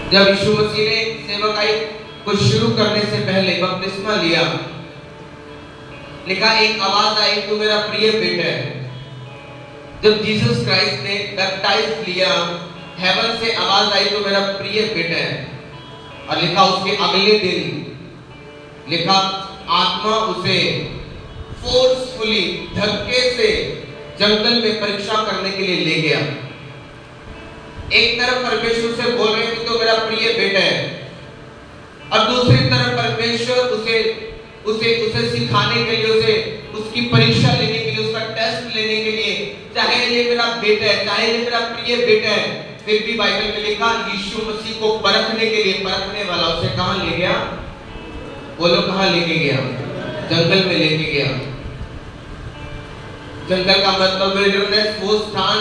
जब यीशु मसीह ने सेवकाई को शुरू करने से पहले बपतिस्मा लिया, लिखा एक आवाज आई, तू मेरा प्रिय बेटा है। जब जीसस क्राइस्ट ने बैप्टाइज लिया, हेवन से आवाज आई, तू मेरा प्रिय बेटा है। और लिखा उसके अगले दिन, लिखा आत्मा उसे फोर्सफुली धक्के से जंगल में परीक्षा करने के लिए ले गया। एक तरफ परमेश्वर से बोल रहे कि तो मेरा प्रिय बेटा है, और दूसरी तरफ परमेश्वर उसे उसे उसे सिखाने के लिए, उसे उसकी परीक्षा लेने के लिए, उसका टेस्ट लेने के लिए, चाहे ये मेरा बेटा है, चाहे ये मेरा प्रिय बेटा है, फिर भी बाइबल में लिखा यीशु मसीह को परखने के लिए परखने वाला उसे कहां ले गया? बोलो कहां लेके गया? जंगल में लेके गया। जंगल का मतलब विल्डरनेस, वो स्थान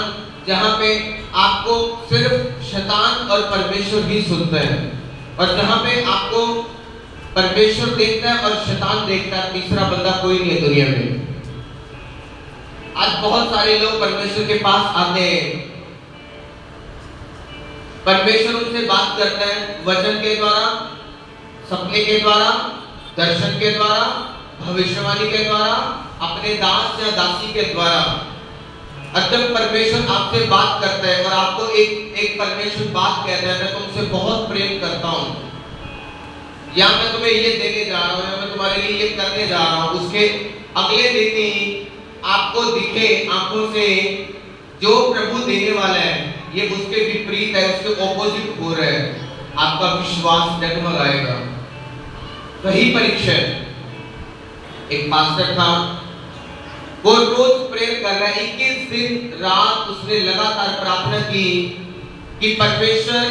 जहां पे आपको सिर्फ शैतान और परमेश्वर ही सुनते हैं, और जहां पे आपको परमेश्वर देखता है और शैतान देखता है, तीसरा बंदा कोई नहीं है दुनिया में। आज बहुत सारे लोग परमेश्वर के पास आते हैं, परमेश्वर उनसे बात करता है वचन के द्वारा, सपने के द्वारा, दर्शन के द्वारा, भविष्यवाणी के द्वारा, अपने दास या दासी के द्वारा। जब परमेश्वर आपसे बात करता है और आपको एक परमेश्वर बात कहता है, मैं तुमसे बहुत प्रेम करता हूं, या मैं तुम्हें ये देने जा रहा हूं, या मैं तुम्हारे लिए ये करने जा रहा हूं, उसके अगले दिन ही आपको दिखे आंखों से जो प्रभु देने वाला है ये उसके विपरीत है, उसके ऑपोजिट हो रहा है, आपका विश्वास डगमगाएगा। वही परीक्षा। एक पास्टर था, वो रोज प्रेयर कर रहा है, 21 दिन रात उसने लगातार प्रार्थना की कि परमेश्वर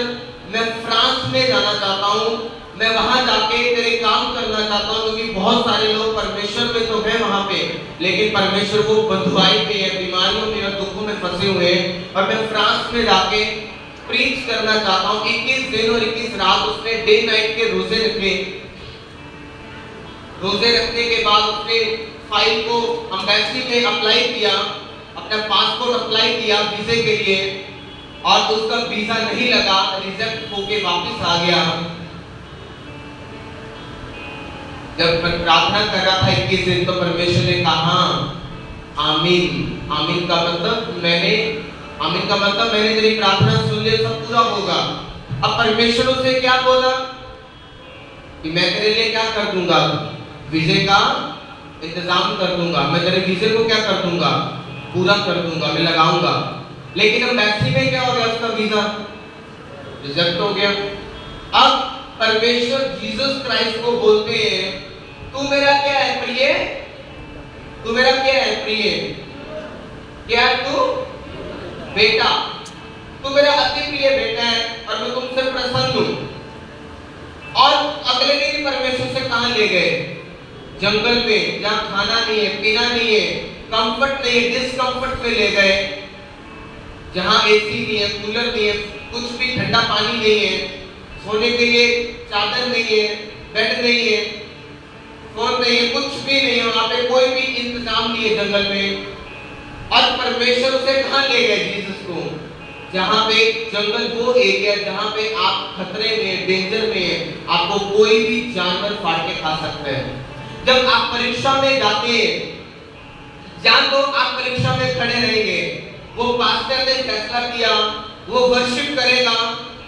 मैं फ्रांस में जाना चाहता हूं, मैं वहां जाके तेरे काम करना चाहता हूं, क्योंकि बहुत सारे लोग परमेश्वर में तो है वहां पे, लेकिन परमेश्वर को बंधुआई पे है, बीमारियों में और दुखों में फंसे हुए हैं, और मैं फ्रांस में जाके प्रीच करना चाहता हूं। 21 दिन और 21 रात उसने डे नाइट के रोजे रखे। रोजे रखने के बाद उसने फाइल को एम्बेसी में अप्लाई किया, अपना पासपोर्ट अप्लाई किया वीजे के लिए, और उसका वीजा नहीं लगा, रिजेक्ट होके वापस आ गया। जब मैं प्रार्थना कर रहा था 21 दिन, तो परमेश्वर ने कहा आमीन। आमीन का मतलब मैंने तेरी प्रार्थना सुन ली, सब पूरा होगा। अब परमेश्वर उसे क्या बोला कि मैं तेरे लिए क्या कर दूंगा? वीजे का इंतजाम कर दूंगा, मैं तेरे वीजे को क्या कर दूंगा? पूरा कर दूंगा, मैं लगाऊंगा। लेकिन अब मैक्सी में क्या हो गया? उसका वीजा रिजेक्ट हो गया। अब परमेश्वर जीसस क्राइस्ट को बोलते हैं, तू मेरा क्या है प्रिय? तू मेरा क्या है प्रिय? क्या है तू? बेटा। तू मेरा अति प्रिय बेटा है और मैं तुमसे प्रसन्न हूं। और अगले दिन परमेश्वर से कहां ले गए? जंगल में, जहां खाना नहीं है, पीना नहीं है, कंफर्ट नहीं है, डिस्कंफर्ट में ले गए, जहां एसी नहीं है, कूलर नहीं है, कुछ भी ठंडा पानी नहीं है, सोने के लिए चादर नहीं है, बेड नहीं है, फोन नहीं है, कुछ भी नहीं है, वहां पे कोई भी इंतजाम नहीं है जंगल में। और परमेश्वर उसे कहां ले गए? जीसस को, जहां पे जंगल वो एरिया जहां पे आप खतरे में, डेंजर में, आपको कोई भी जानवर फाड़ के खा सकते हैं। जब आप परीक्षा में जाते हैं, जान दो आप परीक्षा में खड़े रहेंगे, वो पास्टर ने फैसला किया, वो वर्शिप करेगा,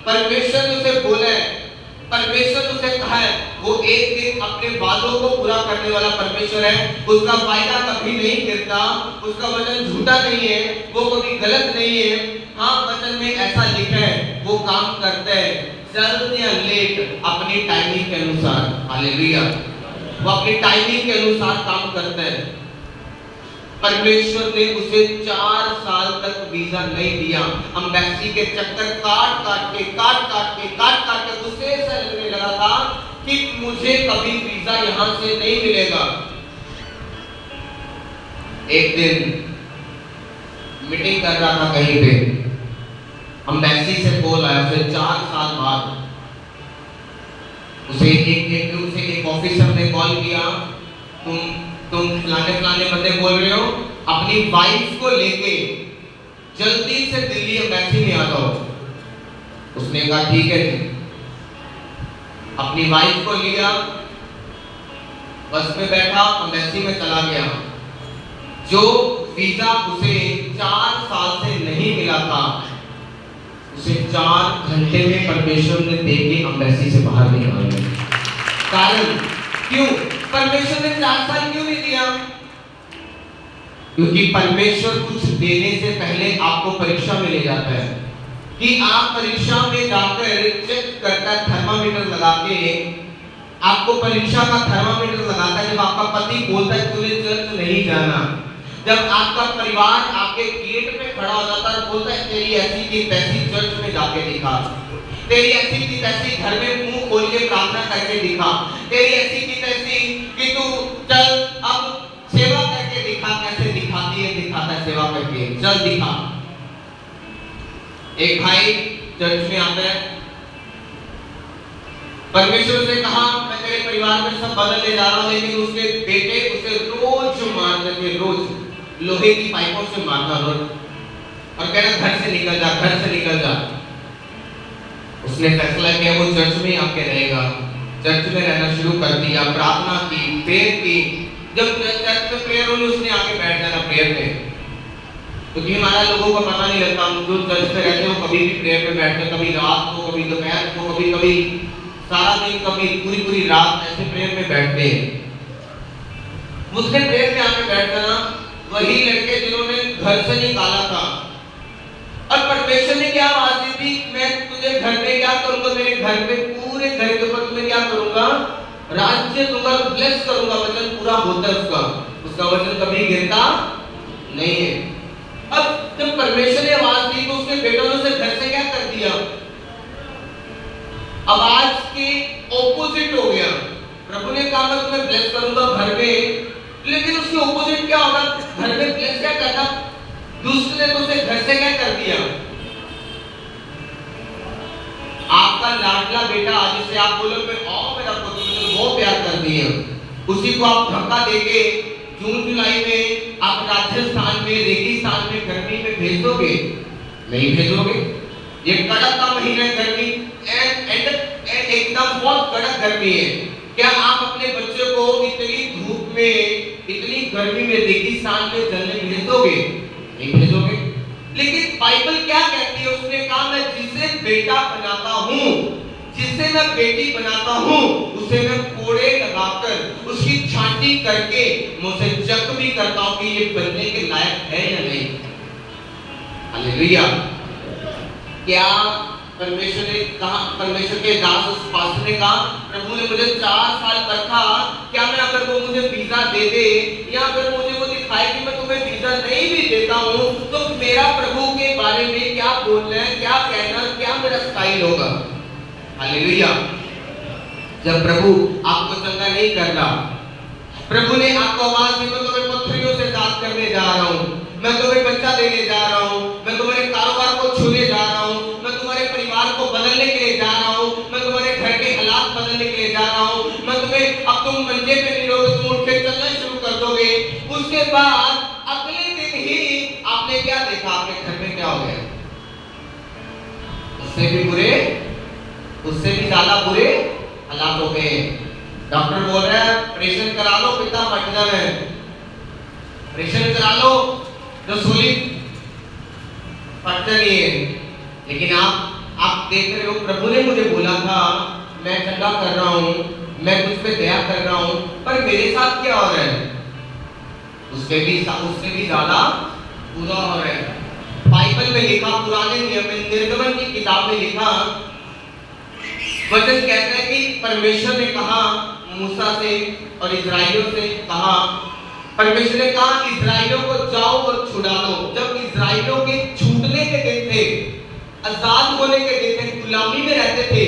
परमेश्वर ने उसे बोला है, परमेश्वर ने उसे कहा है, वो एक दिन अपने वादों को पूरा करने वाला परमेश्वर है, उसका वायदा कभी नहीं गिरता, उसका वचन झूठा नहीं है, वो कभी गलत नहीं है। हाँ, वचन में ऐसा लिखा है, वो काम करता है जल्द या लेट अपनी टाइमिंग के अनुसार। हालेलुया। वो अपनी टाइमिंग के अनुसार काम करता है। परमेश्वर ने उसे 4 साल तक वीजा नहीं दिया। एम्बेसी के चक्कर काट काट के गुस्से से लगने लगा था कि मुझे कभी वीजा यहां से नहीं मिलेगा। एक दिन मीटिंग कर रहा था कहीं पे, एम्बेसी से कॉल आया, उसे 4 साल बाद उसे एक ऑफिसर ने कॉल किया, तुम फलाने बंदे बोल रहे हो, अपनी वाइफ को लेके जल्दी से दिल्ली एम्बेसी में आ जाओ। उसने कहा ठीक है जी। अपनी वाइफ को लिया, बस में बैठा, एम्बेसी में चला गया। जो वीजा उसे 4 साल से नहीं मिला था, उसे 4 घंटे में परमेश्वर ने दे के एम्बेसी से बाहर निकाल दिया। कारण क्यों? परमेश्वर ने 4 साल क्यों नहीं दिया? क्योंकि परमेश्वर कुछ देने से पहले आपको परीक्षा में ले जाता है कि आप परीक्षा में जाकर चेक करता है, थर्मामीटर लगा के आपको परीक्षा का थर्मामीटर लगाता है। जब आपका पति बोलता है तुझे चर्च नहीं जाना, जब आपका परिवार आपके गेट पे खड़ा हो जाता है और बोलता है तेरी ऐसी की तैसी चर्च में जाके दिखा, तेरी ऐसी की तैसी घर में मुंह खोल के प्रार्थना करके दिखा, तेरी ऐसी की तैसी कि तू चल अब सेवा करके दिखा, कैसे दिखाती है, दिखाता है सेवा करके, चल दिखा। एक भाई चर्च में आता है, परमेश्वर से कहा मैं तेरे परिवार में सब बदलने जा रहा हूं, लेकिन उसके बेटे उसे रोज मारते थे, रोज लोहे की पाइपों से मारना रोज, और कह रहा घर से निकल जा, घर से निकल जा। उसने फैसला किया वो चर्च में आके रहेगा, चर्च में रहना शुरू कर दिया, प्रार्थना की, प्रेयर की। जब चर्च में प्रेयर हुई उसने आके बैठ जाना प्रेयर में, क्योंकि हमारा लोगों को पता नहीं लगता, हम जो चर्च में रहते हो कभी भी प्रेयर में बैठते, कभी रात को, कभी दोपहर को, कभी कभी सारा दिन, कभी पूरी पूरी रात ऐसे प्रेयर में बैठते हैं। उसने प्रेयर में आके बैठ जाना, वही लड़के जिन्होंने घर से निकाला था, और परमेश्वर ने क्या आवाज दी थी, मैं तुझे घर में क्या करूंगा, मेरे घर में पूरे घर के ऊपर तुम्हें क्या करूंगा, राज्य दूंगा, ब्लेस करूंगा। वचन पूरा होता है उसका, उसका वचन कभी गिरता नहीं है। अब जब परमेश्वर ने आवाज दी तो उसके बेटों ने उसे घर से क्या कर दिया, आवाज के ऑपोजिट हो गया। प्रभु ने कहा मैं तुम्हें ब्लेस करूंगा घर में, लेकिन उसके ऑपोजिट क्या होगा, घर में ब्लेस क्या करता, दूसरे ने तो उसे घर से क्या कर दिया। आपका लाडला बेटा जिसे आप बोलो मैं आओ मेरा पुत्र, तो वो प्यार कर दिए, उसी को आप धक्का देके जून जुलाई में आप राजस्थान में, रेगिस्तान में, गर्मी में भेज दोगे? नहीं भेजोगे। ये कड़क का महीना है, गर्मी एकदम बहुत कड़क गर्मी है। क्या आप अपने बच्चे को इतनी धूप में, इतनी गर्मी में, रेगिस्तान में जलने भेज दोगे? नहीं भेजोगे। लेकिन बाइबल क्या कहती है, उसने कहा मैं जिसे बेटा बनाता हूं, जिसे मैं बेटी बनाता हूं, उसे मैं कोड़े लगाकर उसकी छांटी करके मैं उसे चेक भी करता हूं कि ये बनने के लायक है या नहीं। हालेलुया। क्या परमेश्वर ने कहा, परमेश्वर के दास उस पास्टर ने कहा प्रभु ने मुझे 4 साल रखा, क्या मैं अगर वो मुझे वीजा दे दे, या अगर मुझे वो दिखाए कि मैं तुम्हें वीजा नहीं भी देता हूं, तो मेरा प्रभु के बारे में क्या बोलना है, क्या कहना, क्या मेरा स्टाइल होगा। हालेलुया। जब प्रभु आपको चंगा नहीं कर रहा, प्रभु ने आपको आवाज दी मैं तुम्हें पत्थरियों से दाग करने जा रहा हूं, मैं तुम्हें बच्चा देने जा रहा हूं, मैं तुम्हारे कारोबार को छूने जा रहा हूं, मैं तुम्हारे परिवार को बदलने के लिए जा रहा हूं, मैं तुम्हारे घर के हालात बदलने के लिए जा रहा हूं, मैं तुम्हें, अब तुम मंजे पे नहीं रहोगे, तुम उठ के चलना शुरू कर दोगे। उसके बाद अगले दिन ही आपने क्या देखा, आपके घर में क्या हो गया, उससे भी बुरे, उससे भी ज्यादा बुरे हालात हो गए। डॉक्टर बोल रहा है ऑपरेशन करा लो, पिता मर जाए, ऑपरेशन करा लो, रसोली फटता नहीं है। लेकिन आप देख रहे हो प्रभु ने मुझे बोला था मैं चंगा कर रहा हूं, मैं तुझ पे दया कर रहा हूं, पर मेरे साथ क्या हो रहा है, उससे भी ज्यादा बुरा हो रहा है। बाइबल में लिखा, पुराने नियम में निर्गमन की किताब में लिखा, वचन कहता है कि परमेश्वर ने कहा मूसा से और इस्राएलियों से कहा, परमेश्वर ने कहा इस्राएलियों को जाओ और छुड़ा लो। जब इस्राएलियों के छूटने के दिन थे, आजाद होने के दिन थे, गुलामी में रहते थे,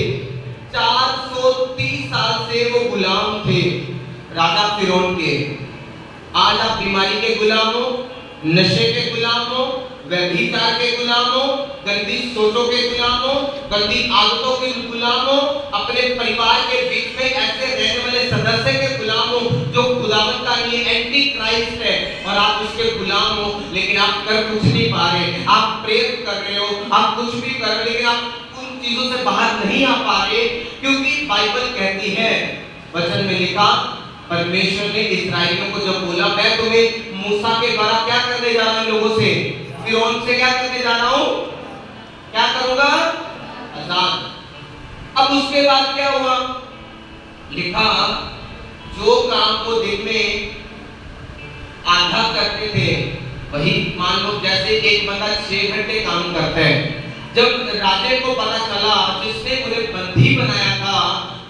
430 साल से वो गुलाम थे राजा फिरौन के। आज आप बीमारी के गुलाम हो, नशे के गुलाम हो, व्यभिचार के गुलाम हो, गंदी सोचों के गुलाम हो, गंदी आदतों के गुलाम हो, अपने परिवार के बीच में ऐसे रहने वाले सदस्य के गुलाम हो जो खुदावंद का नहीं, एंटी क्राइस्ट है, और आप उसके गुलाम हो, लेकिन आप कर कुछ नहीं पा रहे। आप प्रेम कर रहे हो, आप कुछ भी कर रहे हो, लेकिन आप उन चीजों से बाहर नहीं आ पा रहे, क्योंकि बाइबल कहती है, वचन में लिखा, परमेश्वर ने इस्राएलियों को जब बोला, मैं तुम्हें मूसा के द्वारा क्या करने जा रहा हूं, लोगों से, फिरौन से क्या करने जा रहा हूं, क्या करूंगा, आजाद। अब उसके बाद क्या हुआ, लिखा, जो काम को दिन में आधा करते थे, वही मान लो जैसे एक बंदा 6 घंटे काम करता है, जब राजे को पता चला, जिसने उन्हें बंदी बनाया था,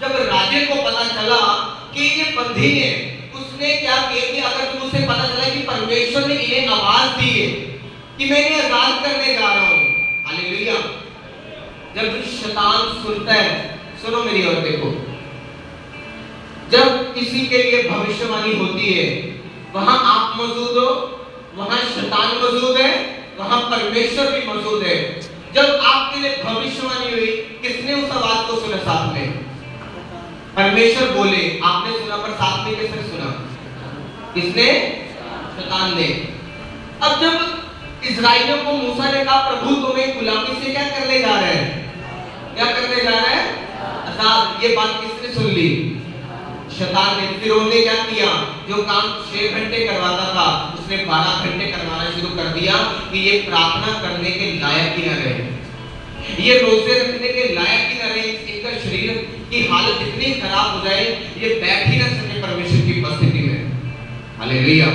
जब राजे को पता चला कि ये बंदी है, उसने क्या किया कि अगर तुमसे पता चला कि परमेश्वर ने इन्हें आवाज दी है कि मैं इन्हें आजाद करने जा रहा हूं, हालेलुया। जब शैतान सुनता है, सुनो मेरी और देखो, जब किसी के लिए भविष्यवाणी होती है, वहां आप मौजूद हो, वहां शैतान मौजूद है, वहां परमेश्वर भी मौजूद है। जब आपके लिए भविष्यवाणी हुई, किसने उस आवाज को सुना, साथ में परमेश्वर बोले, आपने सुना, पर साथ में किसने सुना, किसने, शैतान ने। अब जब इस्राएलियों को मूसा ने कहा, प्रभु तुम्हें गुलामी से क्या करने जा रहे हैं, क्या करने जा रहे हैं, आजाद, ये बात किसने सुन ली, शैतान ने। फिर उन्होंने क्या किया, जो काम 6 घंटे करवाता था, उसने 12 घंटे करवाना शुरू कर दिया, कि ये प्रार्थना करने के लायक ही न रहे, ये रोजे रखने के लायक ही न रहे, इनका शरीर की हालत इतनी खराब हो जाए, ये बैठ ही न सके परमेश्वर की उपस्थिति में, हालेलुया।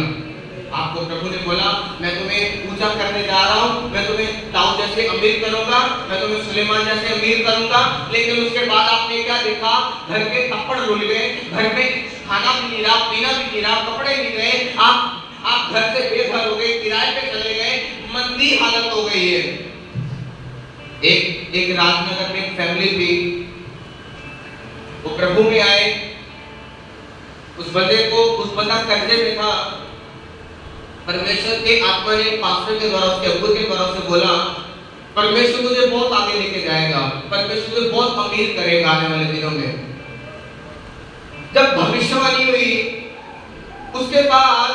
आपको प्रभु ने बोला, मैं तुम्हें ऊंचा करने जा रहा हूं, मैं तुम्हें दाऊद जैसे अमीर करूंगा, मैं तुम्हें सुलेमान जैसे अमीर करूंगा। लेकिन उसके बाद आपने क्या देखा, घर के थप्पड़ रुल गए, घर में खाना भी नहीं रहा, पीना भी नहीं रहा, कपड़े नहीं गए, आप घर से बेघर हो गए, किराए पे चले गए, मंदी हालत हो गई है। एक राजनगर में एक फैमिली थी, वो प्रभु में आए, उस बंदा कर्जे में था। परमेश्वर के आत्मा ने पास्टर के द्वारा, उसके अब्बू के द्वारा उसे बोला, परमेश्वर तुझे बहुत आगे लेके जाएगा, परमेश्वर तुझे बहुत अमीर करेगा आने वाले दिनों में। जब भविष्यवाणी हुई, उसके बाद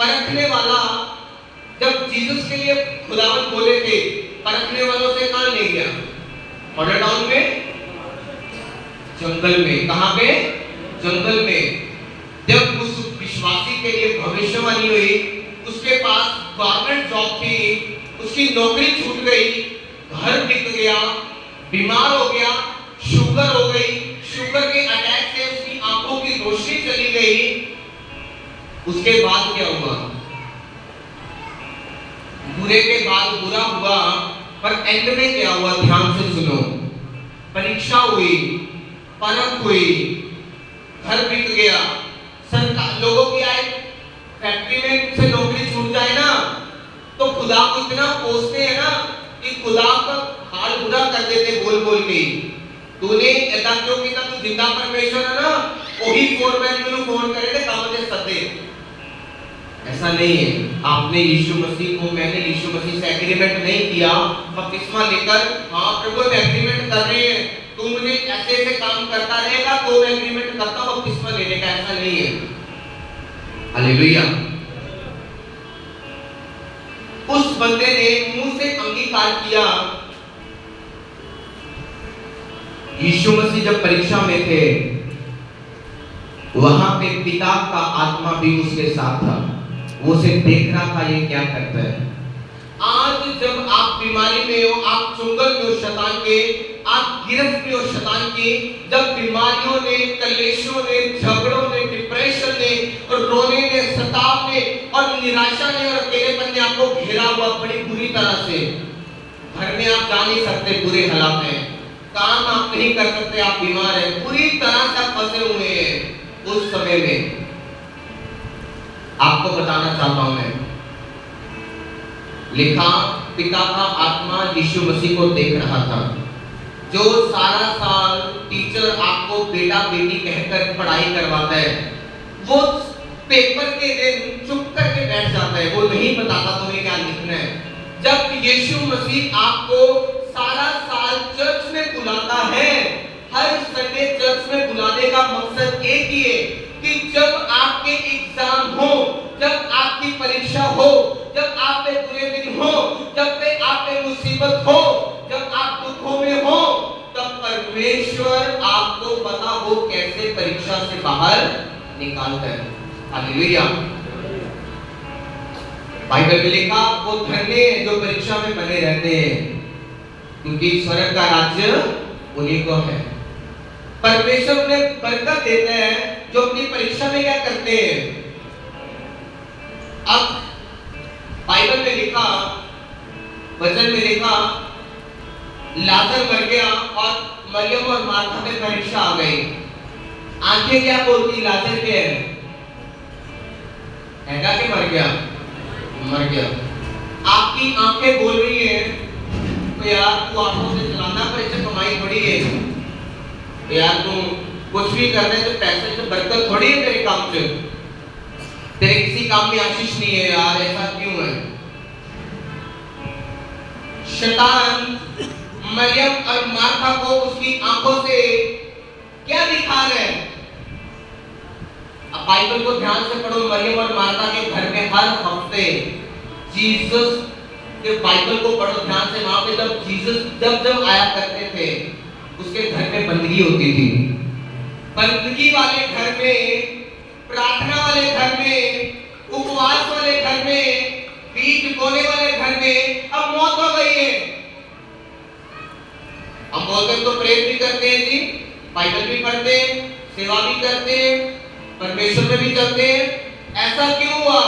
परखने वाला, जब जीसस के लिए खुदावंद बोले थे, परखने वालों से कहां ले गया, मॉडल टाउन में, जंगल में। कहां पे, जंगल में। जब उस विश्वासी के लिए भविष्यवाणी हुई, उसके पास गवर्नमेंट जॉब थी, उसकी नौकरी छूट गई, घर बिक गया, बीमार हो गया, शुगर हो गई, शुगर के अटैक से उसकी आंखों की रोशनी चली गई। उसके बाद क्या हुआ, बुरे के बाद बुरा हुआ, पर एंड में क्या हुआ, ध्यान से सुनो, परीक्षा हुई, परख हुई, घर बिक गया, सरकार लोगों की आए, फैक्ट्री में से नौकरी छूट जाए ना, तो खुदा को इतना कोसते हैं ना, कि खुदा का हाल बुरा कर देते बोल बोल के, तूने ऐसा क्यों किया, तू जिंदा परमेश्वर है ना, वही फोरमैन को फोन करे थे काम से सदे। ऐसा नहीं है, आपने यीशु मसीह को, मैंने यीशु मसीह से एग्रीमेंट नहीं किया, बपतिस्मा लेकर, हाँ प्रभु हम एग्रीमेंट कर रहे हैं, तू मुझे ऐसे ऐसे काम करता रहेगा तो मैं एग्रीमेंट करता हूं बपतिस्मा लेने का, ऐसा नहीं है, हालेलुया। उस बंदे ने मुंह से अंगीकार किया। यीशु मसीह जब परीक्षा में थे, वहां पे पिता का आत्मा भी उसके साथ था, वो उसे देख रहा था ये क्या करता है। आज जब आप बीमारी में हो, आप चुंगल में हो शैतान के, आप गिरफ्त में हो शैतान की, जब बीमारियों ने, कलेशों ने, झगड़ों ने, डिप्रेशन ने, और रोने ने, सताव ने, और निराशा ने, और अकेलेपन ने आपको घेरा हुआ बड़ी बुरी तरह से, घर में आप जा नहीं सकते, बुरे हालात में, काम आप नहीं कर सकते, आप बीमार हैं, पूरी तरह से आप फंसे हुए हैं। उस समय में आपको बताना चाहता हूं मैं, लिखा, पिता का आत्मा यीशु मसीह को देख रहा था, जो सारा साल टीचर आपको बेटा बेटी कहकर पढ़ाई करवाता है, वो पेपर के दिन चुप करके बैठ जाता है, वो नहीं बताता तुम्हें क्या लिखना है। जब यीशु मसीह आपको सारा साल चर्च में बुलाता है, हर संडे चर्च में बुलाने का मकसद एक ही है कि जब आपके एग्जाम हो, जब आपकी परीक्षा हो, जब आप पे बुरे दिन हो, जब पे आप पे मुसीबत हो, जब आप दुखों में हो, परीक्षा से बाहर निकालता है। हालेलुया। बाइबल में लिखा वो धन्य है जो परीक्षा में बने रहते हैं, क्योंकि स्वर्ग का राज्य उन्हीं को है। परमेश्वर उन्हें बरकत देता है जो अपनी परीक्षा में क्या करते हैं। अब बाइबल में लिखा, वचन में लिखा, लाजर मर गया और मरियम और मार्था में परीक्षा आ गई। आंखें क्या बोलती, लाजर के हैगा के मर गया, मर गया। आपकी आंखें बोल रही है तो यार तू आंखों से चलाना, पर इससे कमाई थोड़ी है यार, तुम कुछ भी कर रहे तो पैसे से बरकत थोड़ी है तेरे काम से, तेरे किसी काम में आशीष नहीं है यार, ऐसा क्यों है। शैतान मरियम और मार्था को उसकी आंखों से क्या दिखा रहे हैं। अब बाइबल को ध्यान से पढ़ो। मरियम और मार्था के घर में हर हफ्ते जीसस के, बाइबल को पढ़ो ध्यान से, वहां पे जब जीसस जब आया करते थे उसके घर में बंदगी होती थी। बंदगी वाले घर में, प्रार्थना वाले घर में, उपवास वाले घर में, बीज बोने वाले घर में अब मौत हो गई है। हम बोलते तो प्रेयर भी करते हैं जी, बाइबल भी पढ़ते हैं, सेवा भी करते हैं, परमेश्वर में भी चलते हैं, ऐसा क्यों हुआ।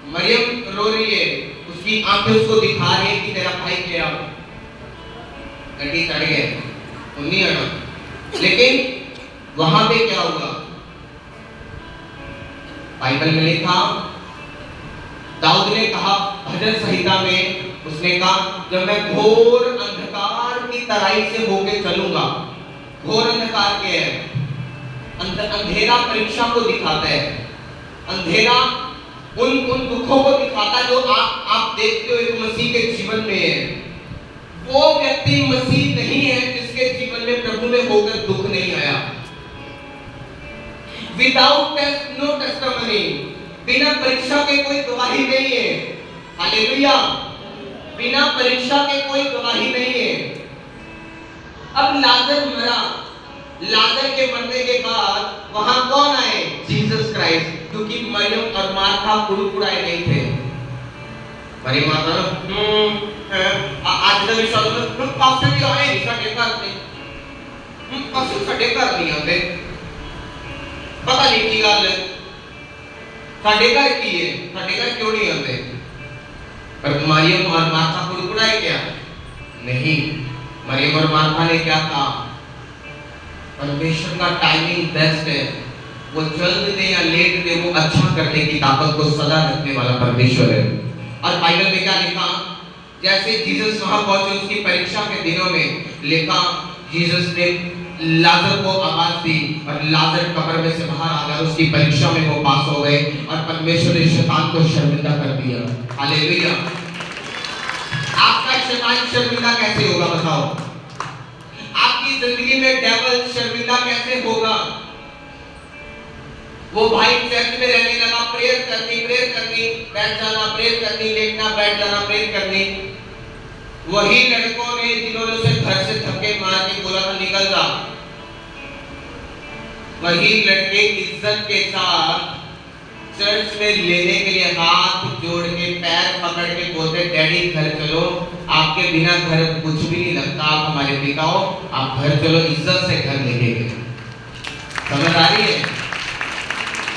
मरियम रो रही है, उसकी आंखें उसको दिखा रही है कि तेरा भाई क्या गड्डी चढ़ गए, नहीं हटा। लेकिन वहां पे क्या हुआ, बाइबल में लिखा, दाऊद ने कहा भजन संहिता में, उसने कहा जब मैं घोर अंधकार की तराई से होके चलूंगा। घोर अंधकार के है, अंधेरा परीक्षा को दिखाता है, अंधेरा उन दुखों को दिखाता है जो आप देखते हो एक मसीह के जीवन में है। वो व्यक्ति मसीह नहीं है जिसके जीवन में प्रभु में होकर दुख नहीं आया। विदाउट टेस्ट नो टेस्टिमनी, बिना परीक्षा के कोई गवाही नहीं है। हालेलुया। बिना परीक्षा के कोई गवाही नहीं है। अब लाजर मरा, लाजर के मरने के बाद वहां कौन आए, जीसस क्राइस्ट, क्योंकि मरियम और मार्था कुड़कुड़ाए नहीं थे। मरियम माता आज का विश्वास में पास्टर भी आए नहीं, साडे घर नहीं, पास्टर साडे घर नहीं आते, पता नहीं की गल, साडे घर की है, साडे घर क्यों नहीं आते। पर मरियम और मार्था कुड़कुड़ाए क्या, नहीं। मरियम और मार्था ने क्या कहा, परमेश्वर का टाइमिंग बेस्ट है, वो जल्द दे या लेट दे, वो अच्छा करने की ताकत को सदा रखने वाला परमेश्वर है। और बाइबल में क्या लिखा, जैसे जीसस वहां पहुंचे उसकी परीक्षा के दिनों में लिखा, जीसस ने लाजर को आवाज दी और लाजर कब्र में से बाहर आ गया, उसकी परीक्षा में वो पास हो गए और परमेश्वर ने शैतान को शर्मिंदा कर दिया। हालेलुया। आपका शैतान शर्मिंदा कैसे होगा बताओ, आपकी जिंदगी में डेविल शर्मिंदा कैसे होगा। वो भाई चर्च में रहने लगा, प्रेयर करनी बैठ जाना, प्रेयर करनी लेटना बैठ जाना, प्रेयर करनी। वही लड़कों ने जिन्होंने उसे घर से धक्के मार के बोला था निकल जा, वही लड़के इज्जत के साथ चर्च में लेने के लिए हाथ जोड़ के पैर पकड़ के बोलते डैडी घर चलो, आपके बिना घर कुछ भी नहीं लगता, आप हमारे पिता हो, आप घर चलो, इज्जत से घर लेके गए। समझ आ रही है।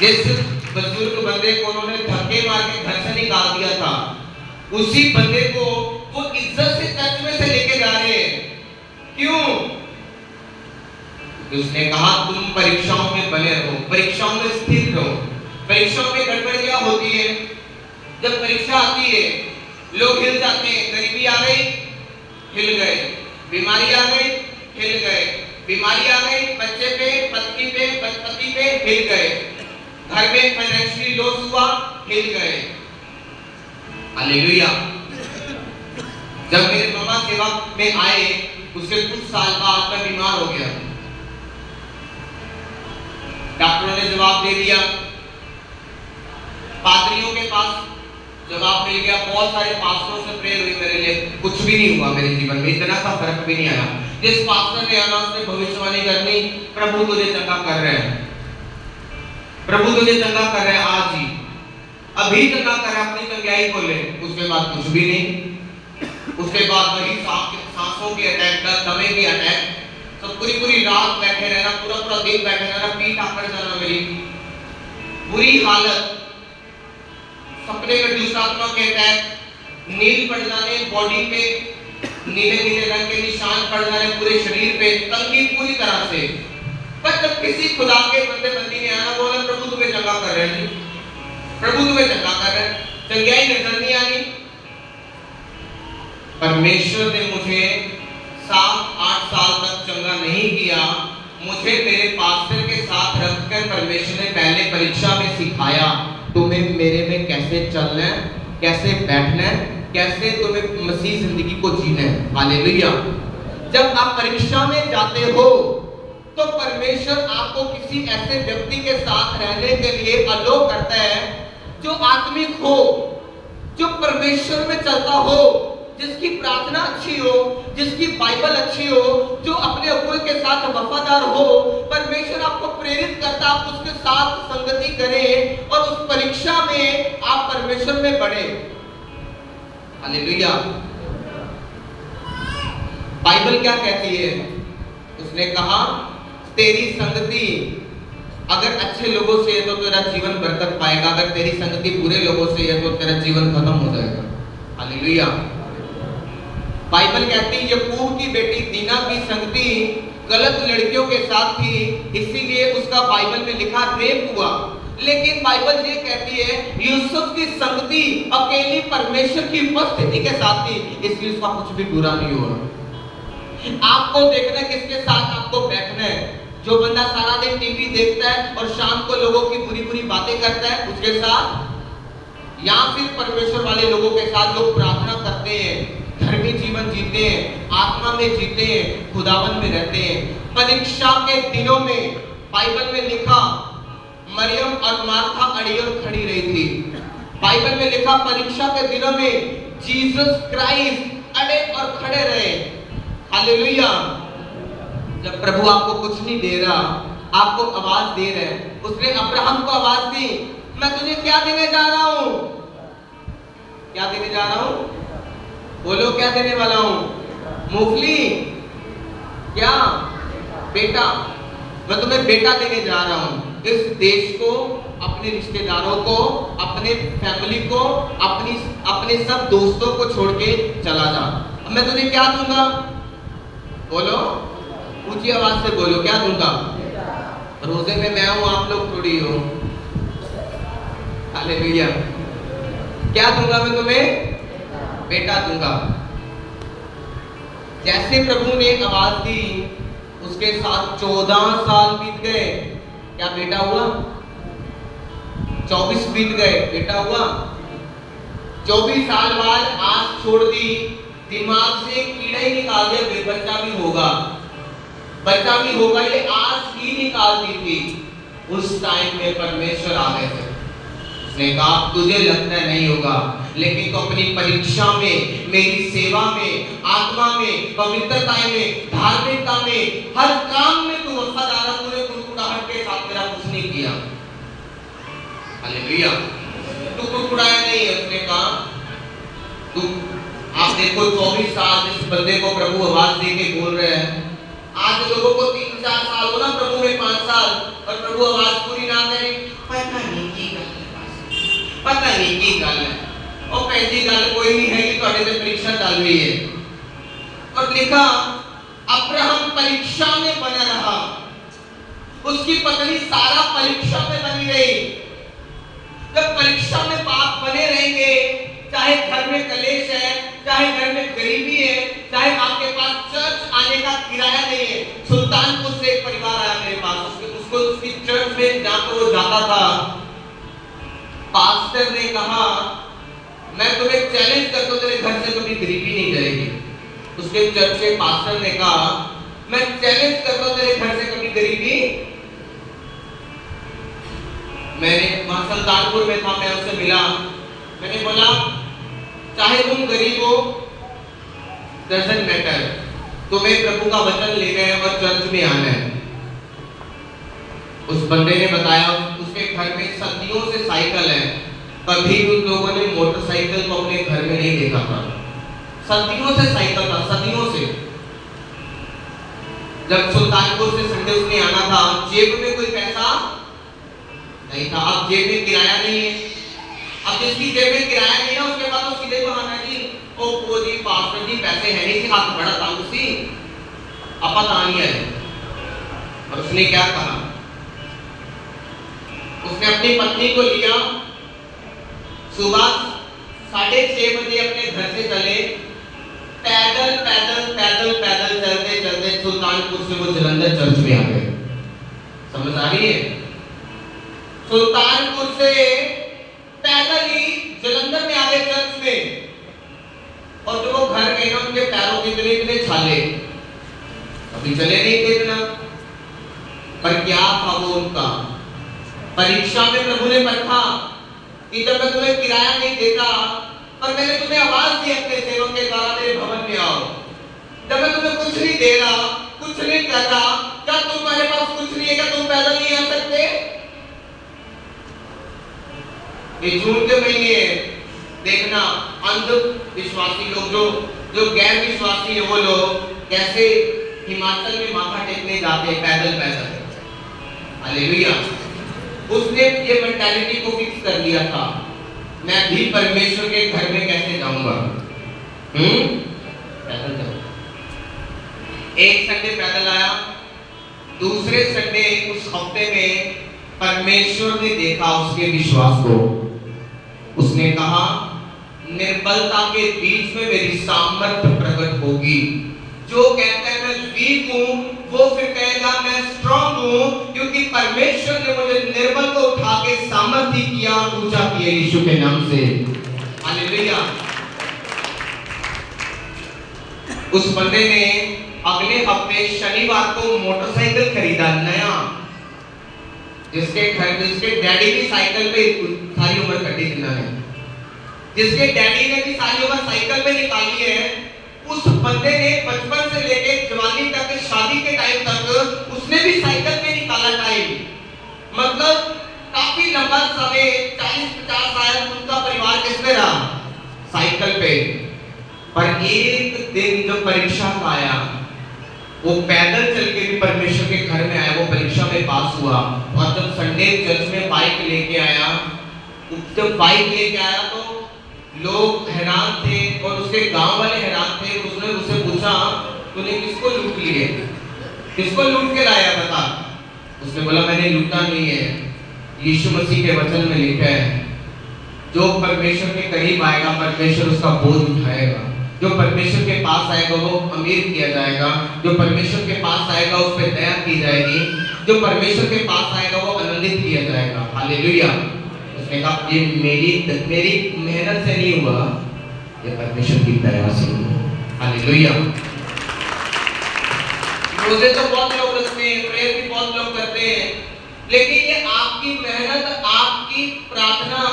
जिस बुजुर्ग बंदे को उन्होंने धक्के मार के घर से निकाल दिया था, उसी बंदे को वो इज्जत से चर्च में से लेके जा रहे हैं। क्यों? उसने कहा तुम परीक्षाओं में बने रहो, परीक्षाओं में स्थिर रहो। परीक्षाओं में गड़बड़ क्या होती है, जब परीक्षा आती है लोग हिल जाते हैं। गरीबी आ गई हिल गए, बीमारी आ गई हिल गए, बीमारी आ गई बच्चे पे, पत्नी पे, पति पे हिल गए, घर में फाइनेंशियली लॉस हुआ हिल गए। हालेलुया। जब मेरे मामा सेवा में आए उसके कुछ साल बाद मैं बीमार हो गया, डॉक्टरों ने जवाब दे दिया, पादरियों के पास जवाब मिल गया। बहुत सारे पास्टरों से प्रेयर हुई मेरे लिए, कुछ भी नहीं हुआ मेरे जीवन में, इतना सा फर्क भी नहीं आया। जिस पास्टर ने आना उसने भविष्यवाणी करनी, प्रभु तुझे चंगा कर रहे हैं, प्रभु तुझे चंगा कर रहे हैं, आज ही अभी चंगा कर रहे हैं, अपनी चंगाई को ले। उसके बाद कुछ भी नहीं। उसके बाद वही सांसों के अटैक, दमे के अटैक, सब पूरी रात बैठे रहना, पूरा दिन बैठे रहना, पीठ आकर जाना, मेरी बुरी हालत, सपने में दुष्टात्मा के अटैक, नील पड़ जाने, बॉडी पे नीले रंग के निशान पड़ जाने, पूरे शरीर पे, तंगी पूरी तरह से। पर जब किसी खुदा के बंदे बंदी ने आना, बोला प्रभु तुम्हें चंगा कर रहे हैं, प्रभु तुम्हें चंगा कर रहे हैं, चंगाई नजर नहीं आनी। परमेश्वर ने मुझे 7-8 साल तक चंगा नहीं किया। मुझे तेरे पास्टर के साथ रखकर परमेश्वर ने पहले परीक्षा में सिखाया तुम्हें मेरे में कैसे चलना है, कैसे बैठना है, कैसे तुम्हें मसीह जिंदगी को जीना है। हालेलुया। जब आप परीक्षा में जाते हो तो परमेश्वर आपको किसी ऐसे व्यक्ति के साथ रहने के लिए अलो करता है जो आत्मिक हो, जो परमेश्वर में चलता हो, जिसकी प्रार्थना अच्छी हो, जिसकी बाइबल अच्छी हो, जो अपने अगुए के साथ वफादार हो। परमेश्वर आपको प्रेरित करता आप उसके साथ संगति करें और उस परीक्षा में आप परमेश्वर में बढ़े। हालेलुया। बाइबल क्या कहती है? उसने कहा तेरी संगति अगर अच्छे लोगों से है तो तेरा जीवन बरकत पाएगा, अगर तेरी संगति बुरे लोगों से है तो तेरा जीवन खत्म हो जाएगा। हालेलुया। बाइबल कहती है यकूब की बेटी दीना की संगति गलत लड़कियों के साथ थी, इसीलिए उसका बाइबल में लिखा रेप हुआ। लेकिन बाइबल ये कहती है यूसुफ की संगति अकेली परमेश्वर की उपस्थिति के साथ थी, इसलिए उसका कुछ भी बुरा नहीं हुआ। आपको देखना किसके साथ आपको बैठना है। जो बंदा सारा दिन टीवी देखता है और शाम को लोगों की बुरी बातें करता है उसके साथ, या फिर परमेश्वर वाले लोगों के साथ जो प्रार्थना करते हैं, धर्मी जीवन जीते हैं, आत्मा में जीते हैं, खुदावन में रहते हैं। परीक्षा के दिनों में बाइबल में लिखा मरियम और मार्था अड़ी और खड़ी रही थी। बाइबल में लिखा परीक्षा के दिनों में जीसस क्राइस्ट अड़े और खड़े रहे। हालेलुया। जब प्रभु आपको कुछ नहीं दे रहा, आपको आवाज दे रहे हैं, उसने अब्राहम को आवाज दी, मैं तुझे क्या देने जा रहा हूं? क्या देने जा रहा हूं? बोलो क्या देने वाला हूं? मूंगफली? क्या? बेटा। मैं तुम्हें बेटा देने जा रहा हूं। इस देश को, अपने रिश्तेदारों को, अपने फैमिली को, अपने सब दोस्तों को छोड़ के चला जा। अब मैं तुझे क्या दूंगा? बोलो, ऊंची आवाज से बोलो, क्या दूंगा? रोजे में मैं हूं, आप लोग थोड़ी हो। हालेलुया। क्या दूंगा मैं तुम्हें? बेटा दूंगा। जैसे प्रभु ने आवाज दी उसके साथ 14 साल बीत गए, क्या बेटा हुआ? 24 बीत गए, बेटा हुआ। 24 साल बाद आस छोड़ दी, दिमाग से कीड़ा ही निकाल दिया, बच्चा भी होगा, बच्चा भी होगा, ये आस ही निकाल दी थी। उस टाइम में परमेश्वर आ गए थे। उसने कहा तुझे लगता नहीं होगा, लेकिन तो अपनी परीक्षा में, मेरी सेवा में, आत्मा में, पवित्रता में, धार्मिकता में, हर काम में तू वफादार, तूने कुड़कुड़ाहट के साथ मेरा कुछ नहीं किया। हालेलुया। तू कुड़कुड़ाया नहीं है। उसने कहा तू, आप देखो 24 साल इस बंदे को प्रभु आवाज दे के बोल रहे हैं। आज लोगों को 3-4 साल हो ना, प्रभु में 5 साल, और प्रभु आवाज पूरी ना करे, पता नहीं की गल है। और पहली गल कोई नहीं है कि ਤੁਹਾਡੇ ਤੇ परीक्षा चल रही है। और लिखा अब्राहम परीक्षा में बना रहा, उसकी पत्नी सारा परीक्षा में बनी रही। जब परीक्षा में बाप बने रहेंगे, चाहे घर में कलेश है, चाहे घर में गरीबी है, चाहे आपके पास चर्च आने का किराया नहीं है। सुल्तानपुर से एक परिवार आया मेरे पास, उसको उसकी चर्च में जहाँ पर वो जाता था, पास्टर ने कहा मैं तुम्हें चैलेंज करता हूं, तेरे घर से कभी गरीबी नहीं जाएगी। उसके चर्च के पास्टर ने कहा मैं चैलेंज करता हूं, तेरे घर से कभी गरीबी। मैंने वहां सुल्तानपुर में था, मैं उससे मिला, मैंने बोला चाहे तुम गरीब हो, डजंट मैटर, तुम्हें प्रभु का वचन लेना है और चर्च में आना है। उस बंदे ने बताया उसके घर में सदियों से साइकिल है, कभी उन लोगों ने मोटरसाइकिल को अपने घर में नहीं देखा था। सदियों से साइकिल था, सदियों से। जब सुल्तानपुर से संडे उसने आना था, जेब में कोई पैसा नहीं था। अब जेब में किराया नहीं है, अब जिसकी जेब में किराया नहीं है उसके बाद तो सीधे बहाना जी, ओ जी पास्टर जी पैसे है नहीं, हाथ बड़ा था उसी अपा कहानी है। और उसने क्या कहा, उसने अपनी पत्नी को लिया, सुबह 6:30 बजे अपने घर से चले, पैदल पैदल पैदल पैदल चलते चलते सुल्तानपुर से वो जलंधर चर्च में आ गए। समझ आ रही है? सुल्तानपुर से पैदल ही जलंधर में आ गए चर्च में। और जो वो घर गए ना, उनके पैरों के इतने इतने छाले, अभी चले नहीं थे इतना, पर क्या था वो उनका। परीक्षा में प्रभु ने परखा कि जब मैं तुम्हें किराया नहीं देता, पर मैंने तुम्हें आवाज दी अपने सेवक के द्वारा मेरे भवन में आओ, जब मैं तुम्हें कुछ नहीं दे रहा, कुछ नहीं कर रहा, क्या तुम्हारे पास कुछ नहीं है, क्या तुम पैदल नहीं आ सकते? ये जून के महीने है, देखना अंधविश्वासी लोग, जो गैर विश्वासी है, वो लोग कैसे हिमाचल में माथा टेकने जाते हैं पैदल पैदल। हालेलुया। उसने ये मेंटालिटी को फिक्स कर लिया था, मैं भी परमेश्वर के घर में कैसे जाऊंगा, पैदल जाऊंगा। एक संडे पैदल आया, दूसरे संडे उस हफ्ते में परमेश्वर ने देखा उसके विश्वास को। उसने कहा निर्बलता के बीच में मेरी सामर्थ्य प्रकट होगी। जो कहता है मैं वीक हूं, वो फिर कहेगा मैं स्ट्रांग हूं, क्योंकि परमेश्वर ने मुझे निर्बल को उठा के सामर्थ्य किया, ऊंचा किया यीशु के नाम से। हालेलुया। उस बंदे ने अगले हफ्ते शनिवार को मोटरसाइकिल खरीदा नया, जिसके डैडी भी साइकिल पे सारी उम्र कटी जिन्होंने, जिसके डैडी ने भी सारी उम्र साइकिल पे निकाली है, उस बंदे ने बचपन से लेके जवानी तक, शादी के टाइम तक उसने भी साइकिल पे निकाला टाइम। मतलब काफी लंबा समय, 40-50 साल उनका परिवार किसमें रहा, साइकिल पे। पर एक दिन जब परीक्षा का आया, वो पैदल चल के भी परमेश्वर के घर में आया, वो परीक्षा में पास हुआ। और जब संडे चर्च में बाइक लेके आया, जब बाइक लेके आया तो लोग हैरान थे और उसके गांव वाले हैरान थे। उसने उससे पूछा तूने किसको लूट लिए, किसको लूट के लाया बता। उसने बोला मैंने लूटा नहीं है, यीशु मसीह के वचन में लिखा है जो परमेश्वर के करीब आएगा परमेश्वर उसका बोझ उठाएगा, जो परमेश्वर के पास आएगा वो अमीर किया जाएगा, जो परमेश्वर के पास आएगा उस पर दया की जाएगी, जो परमेश्वर के पास आएगा वो आनंदित किया जाएगा। हालेलुया। उसने कहा ये मेरी मेहनत से नहीं हुआ, ये परमेश्वर की दया से हुआ। हालेलुया। रोजे तो बहुत लोग रखते हैं, प्रेयर भी बहुत लोग करते हैं, लेकिन ये आपकी मेहनत, आपकी प्रार्थना,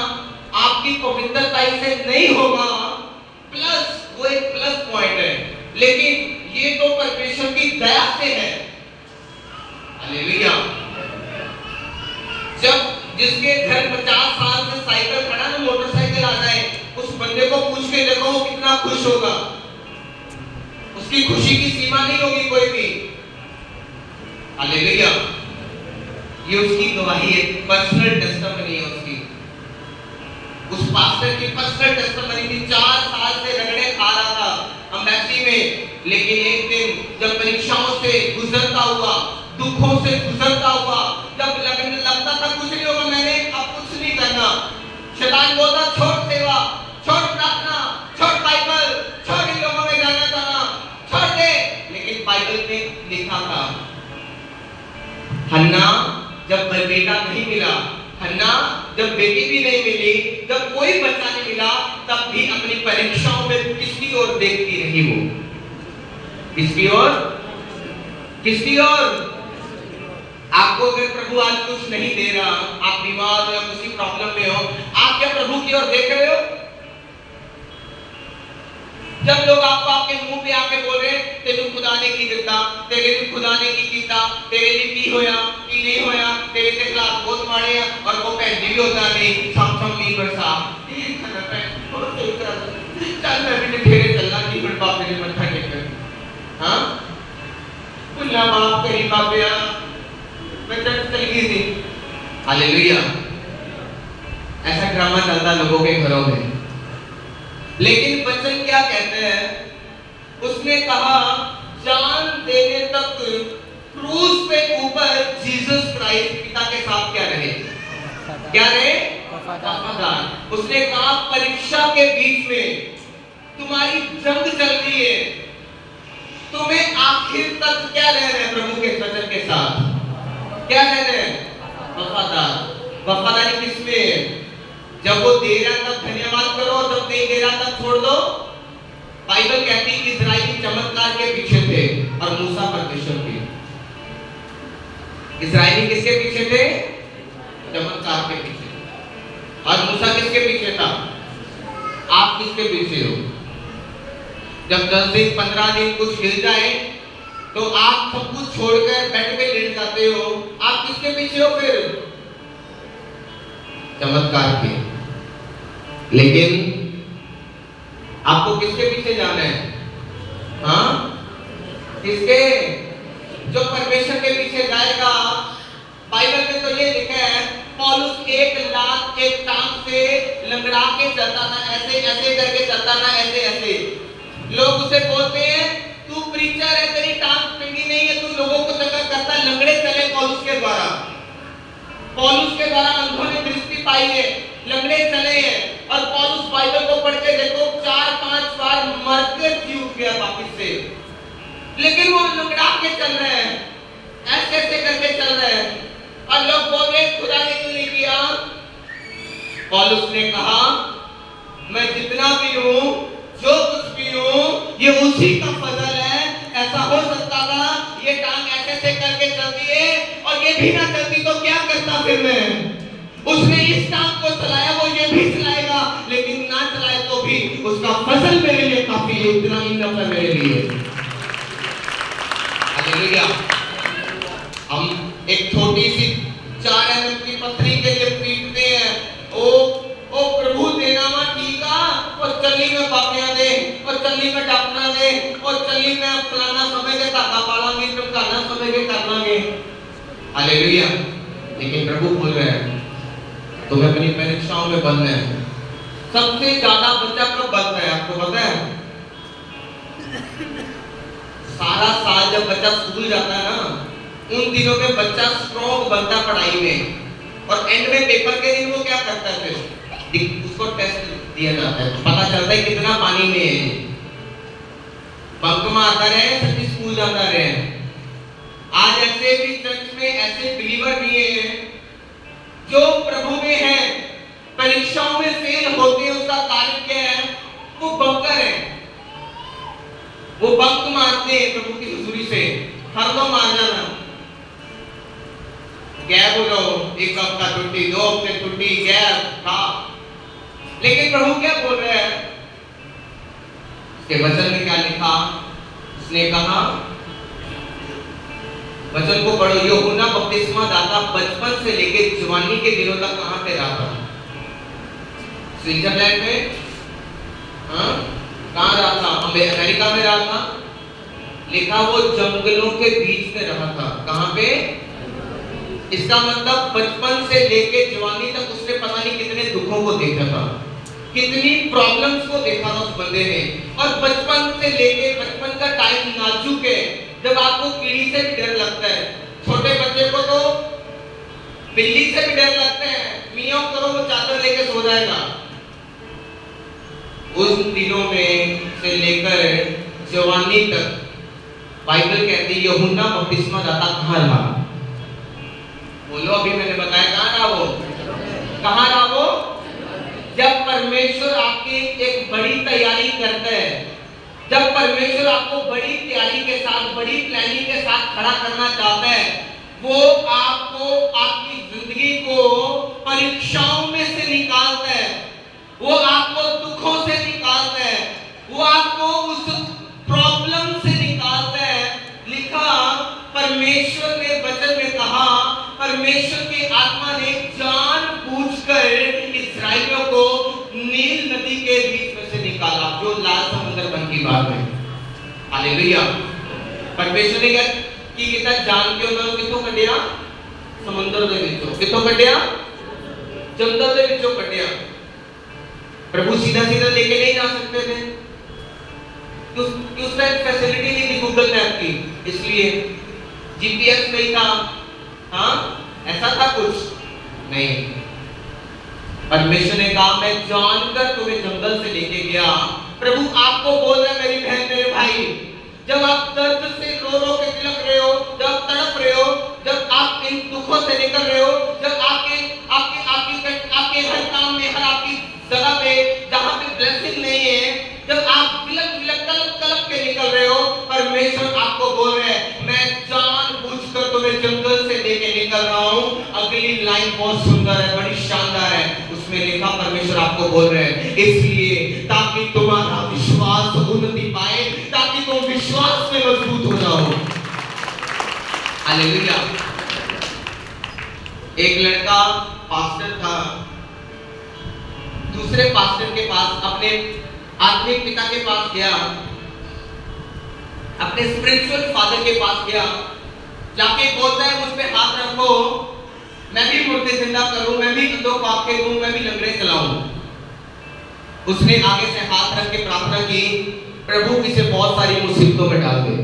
आपकी पवित्रता से नहीं होगा। प्लस वो एक प्लस पॉइंट है, लेकिन ये तो परमेश्वर की दया से है। हालेलुया। जब जिसके घर 50 साल से साइकिल खड़ा ना, मोटरसाइकिल आ जाए, उस बंदे को पूछ के देखो वो कितना खुश होगा। उसकी खुशी की सीमा नहीं होगी कोई भी। हालेलुया। ये उसकी गवाही है, पर्सनल टेस्टिमनी है उसकी। उस पास्टर की पर्सनल टेस्टिमनी थी। 4 साल से रगड़े खा रहा था अम्बेसी में, लेकिन एक दिन जब परीक्षाओं से गुजरता हुआ, दुखों से गुजरता हुआ, जब लगता था कुछ नहीं होगा, मैंने अब कुछ नहीं करना, शैतान बोलता छोड़ सेवा, छोड़ प्रार्थना, छोड़ बाइबल, छोड़ इन लोगों में जाना जाना, छोड़ दे। लेकिन बाइबल में लिखा था हन्ना जब बेटा नहीं मिला, हन्ना जब बेटी भी नहीं मिली, जब कोई बच्चा नहीं मिला, तब भी अपनी परीक्षाओं में किसकी ओर देखती रही वो? किसकी ओर? किसकी ओर? आपको अगर प्रभु आज कुछ नहीं दे रहा, आप बीमार हो या किसी प्रॉब्लम में हो, आप क्या प्रभु की ओर देख रहे हो? जब लोग आपको आपके मुंह पे आके बोल रहे हैं तेनू खुदा ने की दिता, तेरे लिए खुदा ने की कीता, तेरे लिए की होया की नहीं होया, तेरे ते खिलाफ बहुत मारे हैं और वो भैन जी भी होता नहीं छम नहीं बरसा चल मैं भी ठेरे चलना की फिर बाबे ने मत्था टेक हाँ पुल्ला माफ करी बाबे मैं चल गई थी। हालेलुया। ऐसा ड्रामा चलता लोगों के घरों में, लेकिन वचन क्या कहते हैं? उसने कहा जान देने तक क्रूस पे ऊपर जीसस क्राइस्ट पिता के साथ क्या रहे? क्या रहे? वफादार। उसने कहा परीक्षा के बीच में तुम्हारी जंग चल रही है, तुम्हें आखिर तक क्या रहना है प्रभु के वचन के साथ? क्या रहना है? वफादार। वफादारी किसमें है? जब वो दे रहा तब धन्यवाद करो, जब नहीं दे रहा तब छोड़ दो। बाइबल कहती है कि इस्राएली चमत्कार के पीछे थे और मूसा परमेश्वर के। इस्राएली किसके पीछे थे? चमत्कार के पीछे। और मूसा किसके पीछे था? आप किसके पीछे हो? जब 10 दिन 15 दिन कुछ हिल जाए तो आप सब कुछ छोड़कर बेड पे लेट जाते हो। आप किसके पीछे हो फिर? चमत्कार के। लेकिन आपको किसके पीछे जाना है? हाँ किसके? जो परमेश्वर के पीछे जाएगा। बाइबल में तो ये लिखा है पौलुस 1 लाख एक टांग से लंगड़ा के चलता था, ऐसे ऐसे करके चलता था, ऐसे ऐसे। लोग उसे बोलते हैं तू प्रीचर है, तेरी टांग पिंगी नहीं है, तू लोगों को चक्कर करता। लंगड़े चले पौलुस के द्वारा, पौलुस के द्वारा अंधों ने दृष्टि पाई है, लंगड़े चले हैं। और पौलुस बाइबल को पढ़ के देखो 4-5 बार मरकर जी उठ गया वापस से, लेकिन वो लंगड़ा के चल रहे हैं, ऐसे ऐसे करके चल रहे हैं। और लोग बोल रहे खुदा ने क्यों नहीं किया? पौलुस ने कहा मैं जितना भी हूं, जो कुछ भी हूं, ये उसी का फजल है। ऐसा हो सकता था ये टांग ऐसे ऐसे करके चलती है और ये भी ना चलती तो क्या करता फिर मैं? उसने इस टांग को चलाया, वो ये भी चलाएगा, लेकिन ना चलाए तो भी उसका फजल मेरे लिए काफी है, इतना ही नफा मेरे लिए। हालेलुया। हम एक छोटी सी 4 mm की पत्थरी के लिए पीटते हैं, ओ प्रभु देना मा टीका, और चली में बापिया दे, और चली में डापना दे, और चली में फलाना समय के धागा पालांगे, टमकाना समय के कर लांगे। हालेलुया। लेकिन प्रभु बोल रहे हैं तुम्हें अपनी परीक्षाओं में बनना है। सबसे ज्यादा बच्चा कब बनता है आपको पता है? सारा साल जब बच्चा स्कूल जाता है ना, उन दिनों में बच्चा स्ट्रॉन्ग बनता पढ़ाई में, और एंड में पेपर के दिन वो क्या करता है? फिर उसको टेस्ट दिया जाता है, पता चलता है कितना पानी में है। बंक मारता रहे, सच्ची स्कूल जाता रहे। आज ऐसे भी चर्च में ऐसे बिलीवर भी हैं जो प्रभु में हैं, परीक्षाओं में फेल होते हैं। उसका कारण क्या है? वो बंकर है, वो बंक मारते हैं प्रभु की हुजूरी से। हर दो मार जाना, गैप हो जाओ, 1 हफ्ता छुट्टी, 2 हफ्ते छुट्टी, गैप था। लेकिन प्रभु क्या बोल रहे हैं? उसके वचन में क्या लिखा? उसने कहा, वचन को पढ़ो, यूहन्ना बपतिस्मा दाता बचपन से लेकर जवानी के दिनों तक कहां पे रहा था? स्विट्जरलैंड में? हाँ कहां रहा था? अमेरिका में रहा था। लिखा वो जंगलों के बीच में रहा था। कहां पे? इसका मतलब बचपन से लेकर जवानी तक उसने पता नहीं कितने दुखों को देखा था, कितनी प्रॉब्लम्स को देखा था उस बंदे ने। और बचपन से लेकर, बचपन का टाइम नाजुक है, जब आपको कीड़ी से भी डर लगता है। छोटे बच्चे को तो बिल्ली से भी डर लगता है, मियाँ करो वो चादर लेके सो जाएगा। उस दिनों में से लेकर जवानी तक बाइबल कहती है यूहन्ना बपतिस्मा दाता कहाँ रहा? बोलो, अभी मैंने बताया कहाँ रहा वो? कहाँ रहा वो? जब परमेश्वर आपकी एक बड़ी तैयारी करता है, जब परमेश्वर आपको बड़ी तैयारी के साथ, बड़ी प्लानिंग के साथ खड़ा करना चाहता है, वो आपको आपकी जिंदगी को परीक्षाओं में से निकालता है, वो आपको दुखों से निकालता है, वो आपको उस प्रॉब्लम से निकालता है। लिखा, परमेश्वर ने वचन में कहा, परमेश्वर की आत्मा ने जानबूझकर इस्राएलियों को नील नदी के बीच में से निकाला, जो लाल समुद्र बन की बात है। हालेलुया। परमेश्वर ने क्या किया? जान के उन्होंने कितों कटिया? समुद्र के बीचों कितों कटिया? जंगल के बीचों कटिया। प्रभु सीधा सीधा लेके नहीं जा सकते थे, उस टाइम फैसिलिटी नहीं थी गूगल मैप की, इसलिए जीपीएस नहीं था। हाँ, ऐसा था कुछ नहीं। परमेश्वर ने कहा, मैं जानकर तुम्हें जंगल से लेके गया। प्रभु आपको बोल रहे, मेरी बहन मेरे भाई, जब आप दर्द से रो रो के तिलक रहे हो, जब तड़प रहे हो, जब आप इन दुखों से निकल रहे हो, जब आपके आपके आपके आपके हर काम में, हर आपकी जगह पे जहां पे ब्लेसिंग नहीं है, जब आप तिलक तिलक तड़प तड़प के निकल रहे हो, परमेश्वर आपको बोल रहे हैं, मैं जानबूझकर तुम्हें जंगल से लेके निकल रहा हूं। अगली लाइन बहुत सुंदर है, बड़ी शानदार है। उसमें लिखा, परमेश्वर आपको बोल रहे हैं, इसलिए ताकि तुम्हारा विश्वास उन्नति पाए, ताकि तुम विश्वास में मजबूत हो जाओ। हालेलुया। एक लड़का पास्टर था, दूसरे पास्टर के पास, अपने आत्मिक पिता के पास गया, अपने स्पिरिचुअल फादर के पास गया, जाके बोलता है, मुझ पे हाथ रखो, मैं भी मुर्दे जिंदा करूं, मैं भी दो पापे दूं, मैं भी लंगड़े चलाऊं। उसने आगे से हाथ रख के प्रार्थना की, प्रभु इसे बहुत सारी मुसीबतों में डाल दे।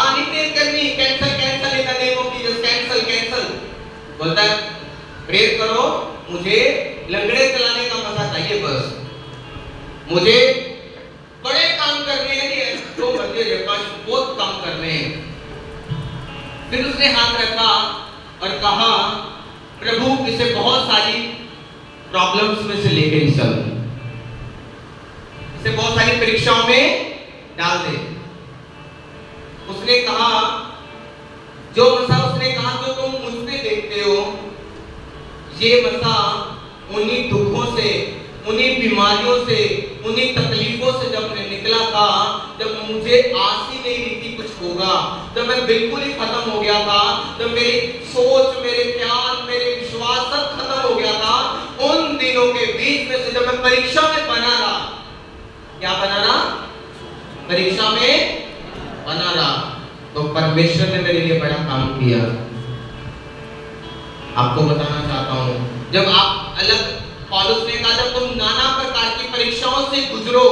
नहीं देर करनी, cancel cancel in the name of Jesus, cancel cancel. बोलता है, प्रेयर करो, मुझे लंगड़े चलाने का मजा चाहिए, बस मुझे बड़े काम करने हैं, जो बंदे बहुत काम करने हैं। फिर उसने हाथ रखा और कहा, प्रभु इसे बहुत सारी प्रॉब्लम्स में से लेके निकल, इसे बहुत सारी परीक्षाओं में डाल दे। उसने कहा, जो मसा उसने कहा जो तुम मुझमें देखते हो, ये मसा उन्हीं दुखों से, उन्हीं बीमारियों से, उन्हीं तकलीफों से जब मैं निकला था, जब मुझे आस ही नहीं रही थी कुछ होगा, जब मैं बिल्कुल ही खत्म हो गया था, जब मेरी सोच, मेरे प्यार, मेरे विश्वास सब खत्म हो गया था, उन दिनों के बीच में से जब मैं परीक्षा में बना रहा, क्या बना रहा? परीक्षा में बना रहा, तो परमेश्वर ने मेरे लिए बड़ा काम किया। आपको बताना चाहता हूं, जब आप अलग, पौलुस ने कहा, जब तुम नाना प्रकार की परीक्षाओं से गुजरो,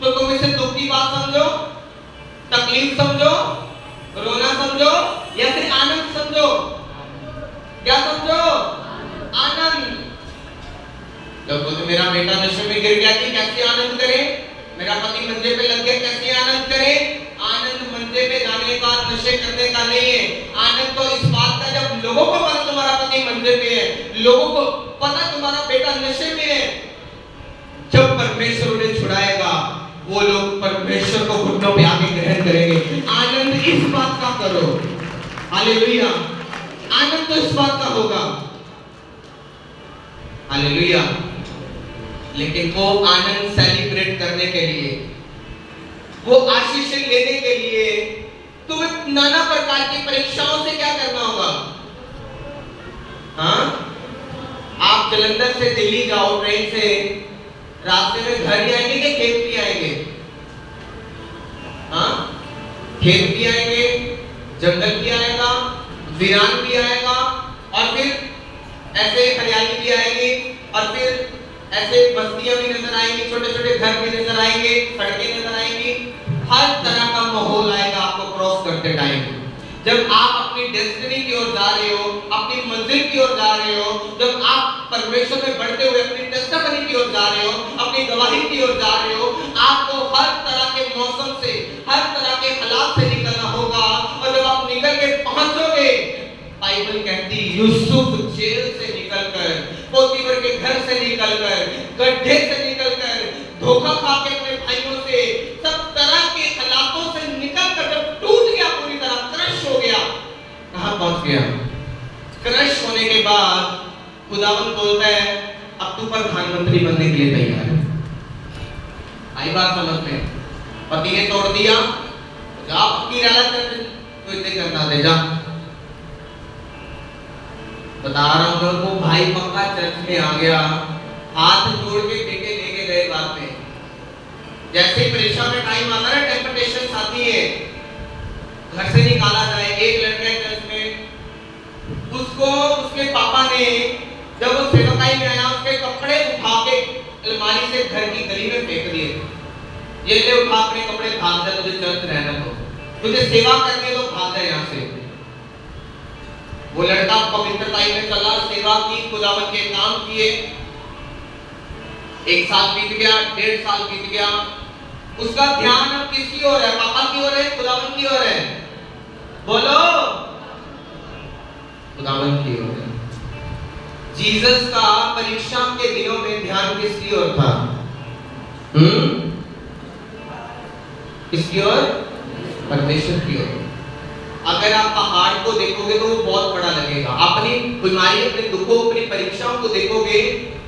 तो तुम इसे दुख की बात समझो, तकलीफ समझो, रोना समझो, या फिर आनंद समझो? क्या समझो? आनंद। जब बोलते मेरा बेटा नशे में गिर गया कि कैसे आनंद करें, मेरा पति मंजे पे लग गया कैसे आनंद करें? आनंद मंजे पे जाने का, नशे करने का नहीं है। आनंद तो इस बात का जब लोगों को पता तुम्हारा पति मंजे पे है, लोगों को पता तुम्हारा बेटा नशे में है, जब परमेश्वर उन्हें छुड़ाएगा, वो लोग परमेश्वर को घुटनों पे आके ग्रहण करेंगे। आनंद इस बात का करो, हालेलुया। आनंद तो इस बात का होगा, हालेलुया। लेकिन वो आनंद सेलिब्रेट करने के लिए, वो आशीष लेने के लिए तुम्हें नाना प्रकार की परीक्षाओं से क्या करना होगा? हाँ, आप जलंधर से दिल्ली जाओ ट्रेन से, रास्ते में घर ही आएंगे कि खेत भी आएंगे? हाँ, खेत भी आएंगे, जंगल भी आएगा, वीरान भी आएगा, और फिर ऐसे हरियाली भी आएगी, और फिर ऐसे बस्तियां भी नजर आएंगी, छोटे छोटे घर भी नजर आएंगे, सड़कें नजर आएंगी, हर तरह का माहौल आएगा आपको क्रॉस करते टाइम। जब आप अपनी डेस्टिनी की ओर जा रहे हो, अपनी मंजिल की ओर जा रहे हो, जब आप परमेश्वर में बढ़ते हुए अपनी टेस्टिमनी की ओर जा रहे हो, अपनी गवाही की ओर जा रहे हो, आपको हर तरह के मौसम से, हर तरह के हालात से निकलना होगा। और जब आप निकल के पहुंचोगे, बाइबल कहती यूसुफ जेल से निकलकर, पोतीफर के घर से निकलकर, गड्ढे से निकलकर, धोखा खा के अपने भाइयों से, सब तरह के हालातों से निकलकर जब टूट गया, पूरी तरह क्रश हो गया, पहुंच गया। क्रश होने के बाद खुदावंद बोलता है अब तू प्रधानमंत्री बनने के लिए तैयार है। आई बात समझ में? पति ने तोड़ दिया, जा पक्की रहना चाहते तो इतने करना दे जा। बता रहा हूँ वो भाई पक्का चर्च में आ गया, हाथ जोड़ के बेटे लेके गए बात में। जैसे परीक्षा में टाइम आता है, टेम्पटेशन आती है, घर से निकाला जाए। एक लड़के चर्च में, उसको उसके पापा ने जब वो सेवकाई में आया, उसके कपड़े उठा के अलमारी से घर की गली में फेंक दिए। ये ले उठा अपने कपड़े, भाग जा, तुझे चर्च रहना तो, तुझे सेवा करनी है तो भाग जा यहाँ से। वो लड़का पवित्रताई में चला, सेवा की, खुदावन के काम किए। 1 साल बीत गया, 1.5 साल बीत गया, उसका ध्यान अब किसकी ओर है? पापा की ओर है, खुदावन की ओर है? बोलो, खुदावन की ओर है। जीसस का परीक्षा के दिनों में ध्यान किसकी ओर था? किसकी ओर? परमेश्वर की ओर। अगर आप पहाड़ को देखोगे तो वो बहुत बड़ा लगेगा, अपनी बीमारी, अपने दुखों, अपनी परीक्षाओं को देखोगे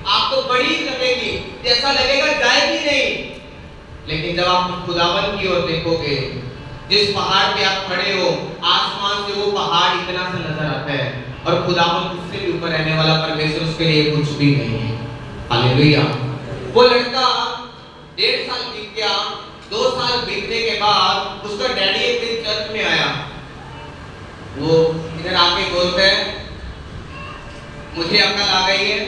आपको बड़ी लगेगी, जैसा लगेगा जाएगी नहीं। लेकिन जब आप खुदावन की ओर देखोगे, जिस पहाड़ पे आप खड़े हो, आसमान से वो पहाड़ इतना सा नजर आता है, और खुदावन उससे भी ऊपर रहने वाला परमेश्वर, उसके लिए कुछ भी नहीं है। हालेलुया। वो लड़का 1.5 साल बीत गया, 2 साल बीतने के बाद उसका डैडी एक दिन चर्च में आया। वो इधर आके बोलते हैं, मुझे अकल आ गई है,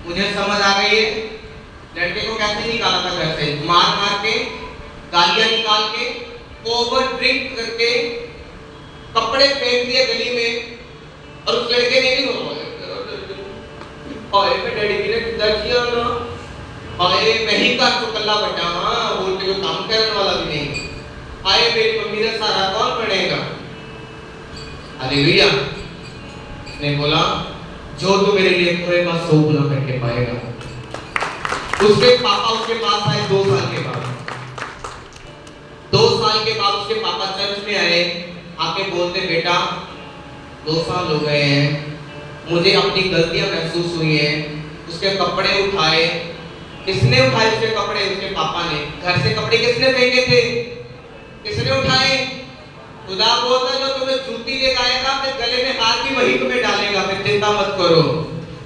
मुझे समझ आ गई है। लड़के को कैसे निकाला था घर से? मार मार के, गालियां निकाल के, ओवर ड्रिंक करके, कपड़े फेंक दिए गली में। और उस लड़के ने भी डैडी ने किधर किया ना, आए मैं ही का चुकल्ला बटा, हाँ बोलते को काम करने वाला भी नहीं, आए मेरी मम्मी ने सारा कौन पड़ेगा? हालेलुया। उसने बोला, जो तू मेरे लिए करेगा 100 गुना करके पाएगा। उसके पापा उसके पास आए 2 साल के बाद। 2 साल के बाद उसके पापा चर्च में आए, आके बोलते, बेटा 2 साल हो गए हैं, मुझे अपनी गलतियां महसूस हुई हैं। उसके कपड़े उठाए। किसने उठाए उसके कपड़े? उसके पापा ने। घर से कपड़े किसने फेंके थे? किसने उठाए? खुदा बोलता जो तुम्हें जूती लेकर आएगा, फिर गले में हाथ भी वही तुम्हें डालेगा, फिर चिंता मत करो।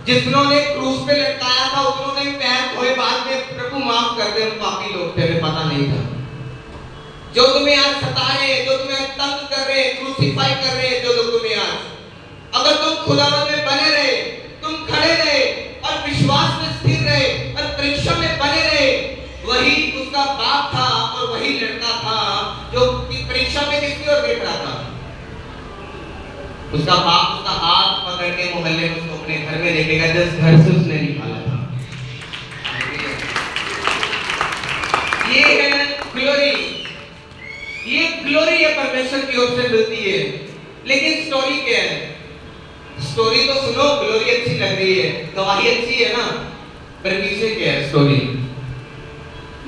जिसने क्रूस पे लटकाया था उन्होंने पैर धोए, बाद में प्रभु माफ कर दे, हम पापी लोग थे, हमें पता नहीं था। जो तुम्हें आज सता रहे, जो तुम्हें तंग कर रहे, क्रूसीफाई कर रहे, जो लोग तुम्हें आज, अगर तुम खुदावन में बने रहे, तुम खड़े रहे और विश्वास में स्थिर रहे और परीक्षा में बने रहे, वही उसका बाप था और वही लड़का था जो परीक्षा में किसकी ओर देख रहा था? उसका बाप उसका हाथ पकड़ के मोहल्ले में उसको अपने घर में लेके गया, जिस घर से उसने निकाला था। ये है ग्लोरी, ये ग्लोरी है परमेश्वर की ओर से मिलती है। लेकिन स्टोरी क्या है? स्टोरी तो सुनो, ग्लोरी अच्छी लग रही है, गवाही अच्छी है ना, पर पीछे क्या है स्टोरी?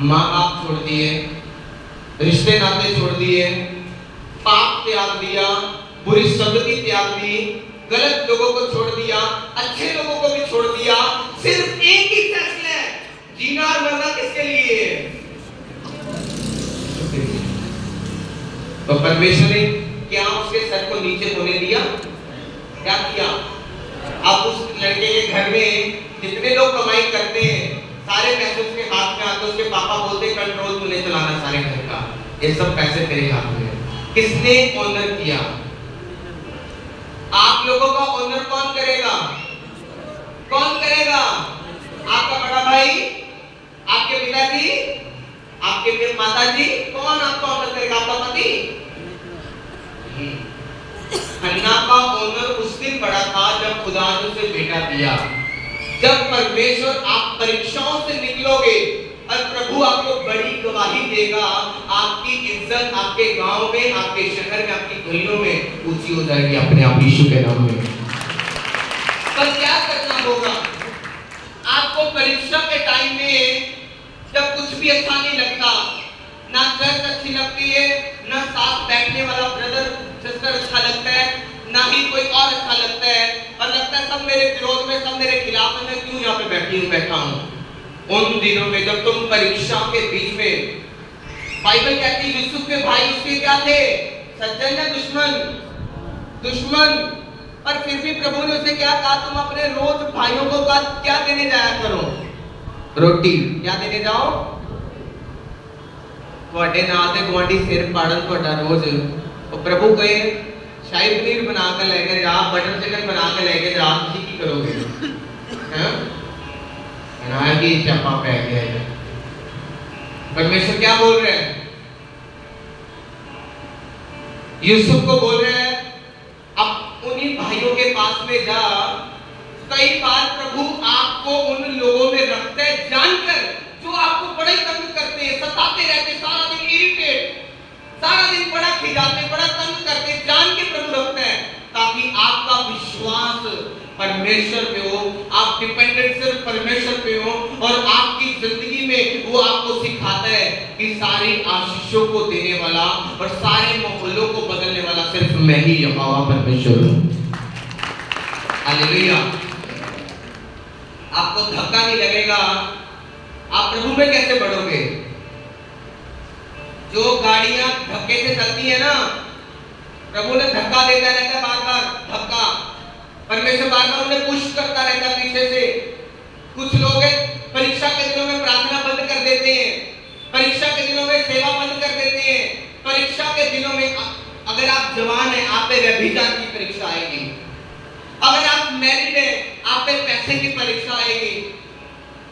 माँ बाप छोड़ दिए, रिश्ते नाते छोड़ दिए, पाप त्याग दिया, बुरी संगति त्याग दी, गलत लोगों को छोड़ दिया, अच्छे लोगों को भी छोड़ दिया। सिर्फ एक ही फैसला है, जीना और मरना किसके लिए है? तो परमेश्वर ने क्या उसके सर को नीचे होने दिया? क्या किया? अब उस लड़के के घर में जितने लोग कमाई करते हैं, सारे पैसे उसके हाथ में आते, उसके पापा बोलते कंट्रोल तूने चलाना सारे घर का, ये सब पैसे तेरे हाथ में है। किसने ऑनर किया? आप लोगों का ऑनर कौन करेगा? कौन करेगा? आपका बड़ा भाई, आपके पिताजी, आपके माताजी? कौन आपका ऑनर करेगा? आपका पति? हन्ना का ऑनर उस दिन बड़ा था जब खुदा ने उसे बेटा दिया। जब परमेश्वर आप परीक्षाओं से निकलोगे और प्रभु आपको बड़ी गवाही देगा, आपकी इज्जत आपके गांव में, आपके शहर में, आपकी गलियों में ऊंची हो जाएगी अपने आप यीशु के नाम में। पर क्या करना होगा? आपको परीक्षा के टाइम में जब कुछ भी अच्छा नहीं लगता, ना चर्च अच्छी लगती है, ना साथ बैठने वाला ब्रदर सिस्टर अच्छा लगता है, ना ही कोई और अच्छा लगता है, और लगता है सब मेरे विरोध में, सब मेरे खिलाफ है, मैं क्यों यहाँ पे बैठा हूँ। उन दिनों में जब तुम परीक्षा के बीच में, बाइबल कहती है यूसुफ के भाई उसके क्या थे, सज्जन या दुश्मन, पर फिर भी प्रभु ने उसे क्या कहा, तुम अपने रोज भाइयों को क्या देने जाया करो, रोटी। क्या देने जाओ, ਤੁਹਾਡੇ ਨਾਲ ਦੇ ਗੁਆਂਢੀ ਸਿਰ ਪਾੜਨ ਤੁਹਾਡਾ रोज। तो प्रभु कहे शाही पनीर बना कर लेके जा, बटर चिकन बना कर लेके जा, तुम की करोगे? हैं कि चपा पै गया है। परमेश्वर क्या बोल रहे हैं, यूसुफ को बोल रहे हैं अब उन्हीं भाइयों के पास में जा। कई बार प्रभु आपको उन लोगों में रखते हैं जानकर, जो आपको बड़ा ही तंग करते हैं, सताते रहते, सारा दिन इरिटेट, सारा दिन बड़ा खिजाते, बड़ा तंग करते, जान के प्रभु रखते हैं, ताकि आपका विश्वास परमेश्वर पे हो, आप डिपेंडेंट सिर्फ परमेश्वर पे हो, और आपकी जिंदगी में वो आपको सिखाता है कि सारी आशीषों को देने वाला और सारे माहौलों को बदलने वाला सिर्फ मैं ही यहोवा परमेश्वर हूं। हालेलुया। आपको धक्का नहीं लगेगा, आप प्रभु में कैसे बढ़ोगे? जो गाड़ियां धक्के से चलती है ना, प्रभु ने धक्का देता रहता है, बार-बार धक्का, परमेश्वर बार-बार उन्हें पुश करता रहता है पीछे से। कुछ लोग परीक्षा के दिनों में प्रार्थना बंद कर देते हैं, परीक्षा के दिनों में सेवा बंद कर देते हैं, परीक्षा के दिनों में अगर आप जवान हैं, आप पे व्यभिचार की परीक्षा आएगी, अगर आप मैरिड हैं, आप पे पैसे की परीक्षा आएगी,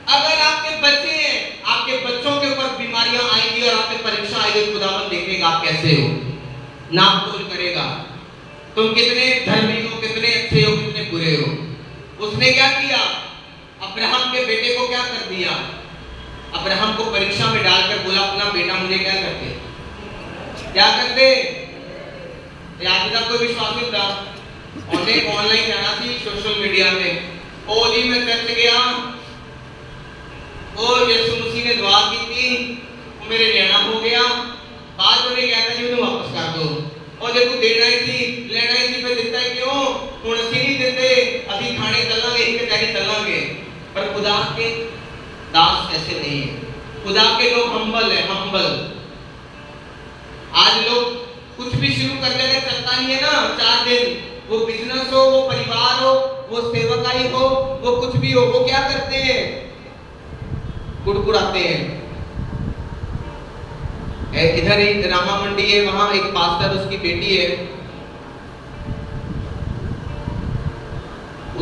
अगर आपके बच्चे हैं, आपके बच्चों के ऊपर बीमारियां आएंगी और आप पे परीक्षा आएगी। खुदावन देखेगा आप कैसे हो, नाप तोल करेगा, तुम कितने धर्मी हो, कितने अच्छे हो, कितने बुरे हो। उसने क्या किया, अब्राहम के बेटे को क्या कर दिया, अब्राहम को परीक्षा में डालकर बोला अपना बेटा मुझे क्या करते, आज तक कोई विश्वास नहीं था। ऑनलाइन जाना थी सोशल मीडिया में, ओ जी मैं चर्च गया, और यीशु मसीह ने दुआ की थी, मेरे लेना हो गया, बाद में कहता जी उन्हें वापस कर दो, और जब तू लेना ही थी फिर दिता है क्यों, हुण असीं नहीं दिते, असीं खाने चलांगे, एक कचहरी चलांगे। पर खुदा के दास ऐसे नहीं है, खुदा के लोग हम्बल है, हम्बल। आज लोग कुछ भी शुरू करने का चलता नहीं है ना, 4 दिन, वो बिजनेस हो, वो परिवार हो, वो सेवकाई हो, वो कुछ भी हो, वो क्या करते हैं, कुड़कुड़ाते हैं। इधर एक रामा मंडी है, वहां एक पास्टर, उसकी बेटी है,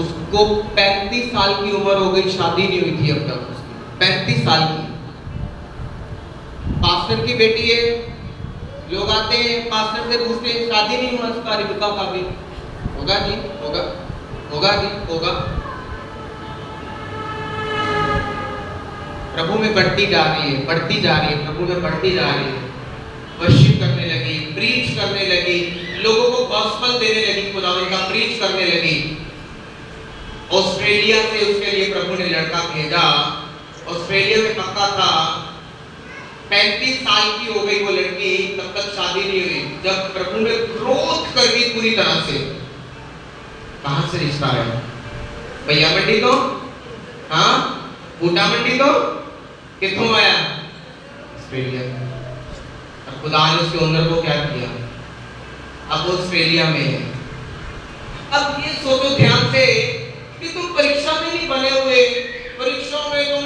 उसको 35 साल की उम्र हो गई, शादी नहीं हुई थी अब तक उसकी, 35 साल की, पास्टर की बेटी है। लोग आते हैं पास्टर से पूछते हैं शादी नहीं हुआ उसका, रिबका का भी होगा जी, होगा जी, होगा। प्रभु में बढ़ती जा रही है, प्रभु में बढ़ती जा रही है, वर्शिप करने लगी, प्रीच करने लगी, लोगों को गॉस्पेल देने लगी, खुदावंद का प्रीच करने लगी। ऑस्ट्रेलिया से उसके लिए प्रभु ने लड़का भेजा, ऑस्ट्रेलिया में पक्का था, 35 साल की हो गई वो लड़की, तब तक शादी नहीं हुई। जब प्रभु ने क्रोध कर दी पूरी तरह से, कहां से रिश्ता है, भैया मंडी तो, हाँ बूटा मंडी तो कितों आया, ऑस्ट्रेलिया। अब खुदा ने उसके ओनर को क्या किया, अब वो ऑस्ट्रेलिया में है। अब ये सोचो ध्यान से कि तुम परीक्षा में नहीं बने हुए, परीक्षा में तुम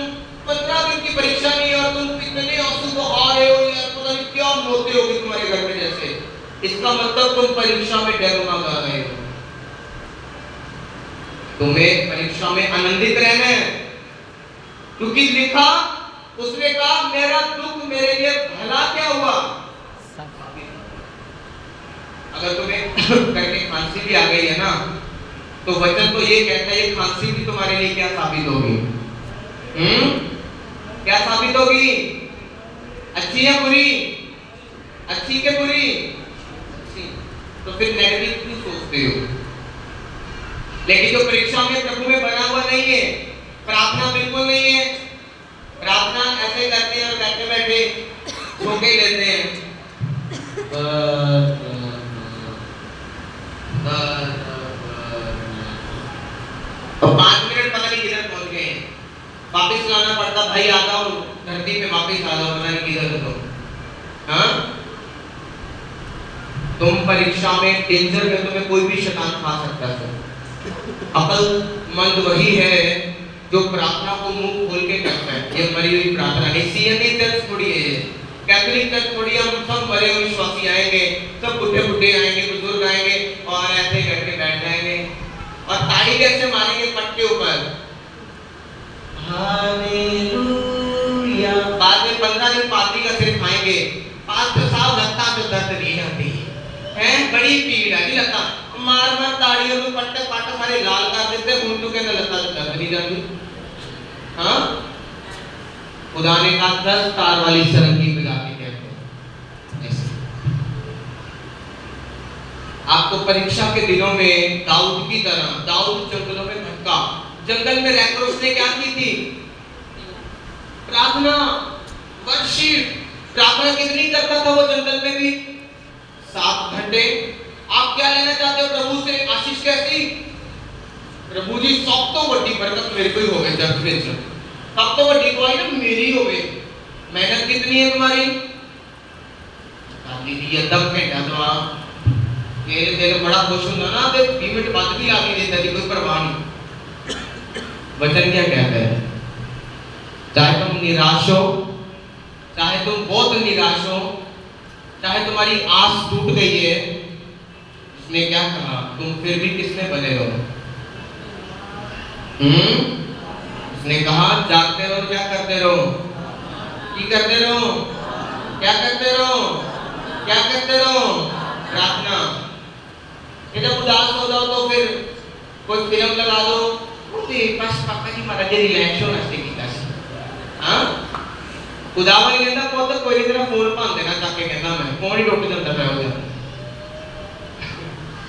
15 दिन की परीक्षा नहीं, और तुम कितने आंसू बहा रहे हो यार, पता नहीं क्या मौतें होगी तुम्हारे घर में जैसे। इसका मतलब तुम परीक्षा में डरना गा रहे हो। तुम्हें परीक्षा में आनंदित रहना है, क्योंकि लिखा, उसने कहा मेरा दुख मेरे लिए भला क्या हुआ। अगर तुम्हें करके खांसी भी आ गई है ना, तो वचन तो ये कहता है ये खांसी भी तुम्हारे लिए क्या साबित होगी, क्या साबित होगी, अच्छी या बुरी, अच्छी के बुरी। तो फिर नेगेटिव क्यों सोचते हो। लेकिन जो परीक्षा में प्रभु में बना हुआ नहीं है, प्रार्थना बिल्कुल नहीं है, प्रार्थना ऐसे करते हैं और बैठे बैठे धोखे लेते हैं, वापस लाना पड़ता, भाई आ जाओ धरती पे वापस आ जाओ, पता नहीं किधर हो। हाँ, तुम परीक्षा में डेंजर में तुम्हें कोई भी शैतान खा सकता है। अक्लमंद वही है जो प्रार्थना को मुंह खोल के करता है। ये मरी हुई प्रार्थना है। सीएनए चर्च थोड़ी है, कैथोलिक चर्च थोड़ी, हम सब मरे हुए विश्वासी आएंगे, सब बुढ़े बुढ़े आएंगे, बुजुर्ग आएंगे और ऐसे करके बैठ जाएंगे और ताली कैसे मारेंगे पट के ऊपर, हालेलुया। बाद में 15 दिन पादरी का सिर खाएंगे, पास्टर साहब लगता तो दर्द नहीं आती है, बड़ी पीड़ है, नहीं लगता, मार मार ताड़ियों में पट्टे पाटे सारे लाल कर देते, घुंटू के अंदर लगता तो दर्द नहीं जाती। हाँ, खुदा ने कहा 10 तार वाली सरंगी बजा के कहते हैं ऐसे। आपको परीक्षा के दिनों में दाऊद की तरह, दाऊद जंगलों में भटका, जंगल में रहकर उसने क्या की थी? प्रार्थना, वर्शिप। प्रार्थना कितनी करता था वो जंगल में भी? 7 घंटे। आप क्या लेना चाहते हो प्रभु से? आशीष कैसी? प्रभु जी सब तो बड़ी बरकत मेरे को ही हो गई, जग में सब तो बड़ी कोई ना मेरी हो गई। मेहनत कितनी है तुम्हारी? दीदी ये 10 घंटा तो आप मेरे दिल बड़ा खुश होना ना, तो 20 मिनट बाद भी आगे देता थी, कोई परवाह नहीं। वचन क्या कहता है? चाहे तुम निराश हो, चाहे तुम बहुत निराश हो, चाहे तुम्हारी आस टूट गई है, उसने क्या कहा? तुम फिर भी किसमें बने रहो। उसने कहा जागते रहो, क्या करते रहो? की करते रहो? क्या करते रहो? क्या करते रहो? प्रार्थना। जब उदास हो जाओ तो फिर कोई फिल्म लगा दो, बस पापा जी महाराज रिलैक्स होना चाहिए। हाँ, खुदावन कहता पुੱਤ कोई तेरा फोन भां देना जाके, कहता मैं फोन ही टुट जाता है हो जाता।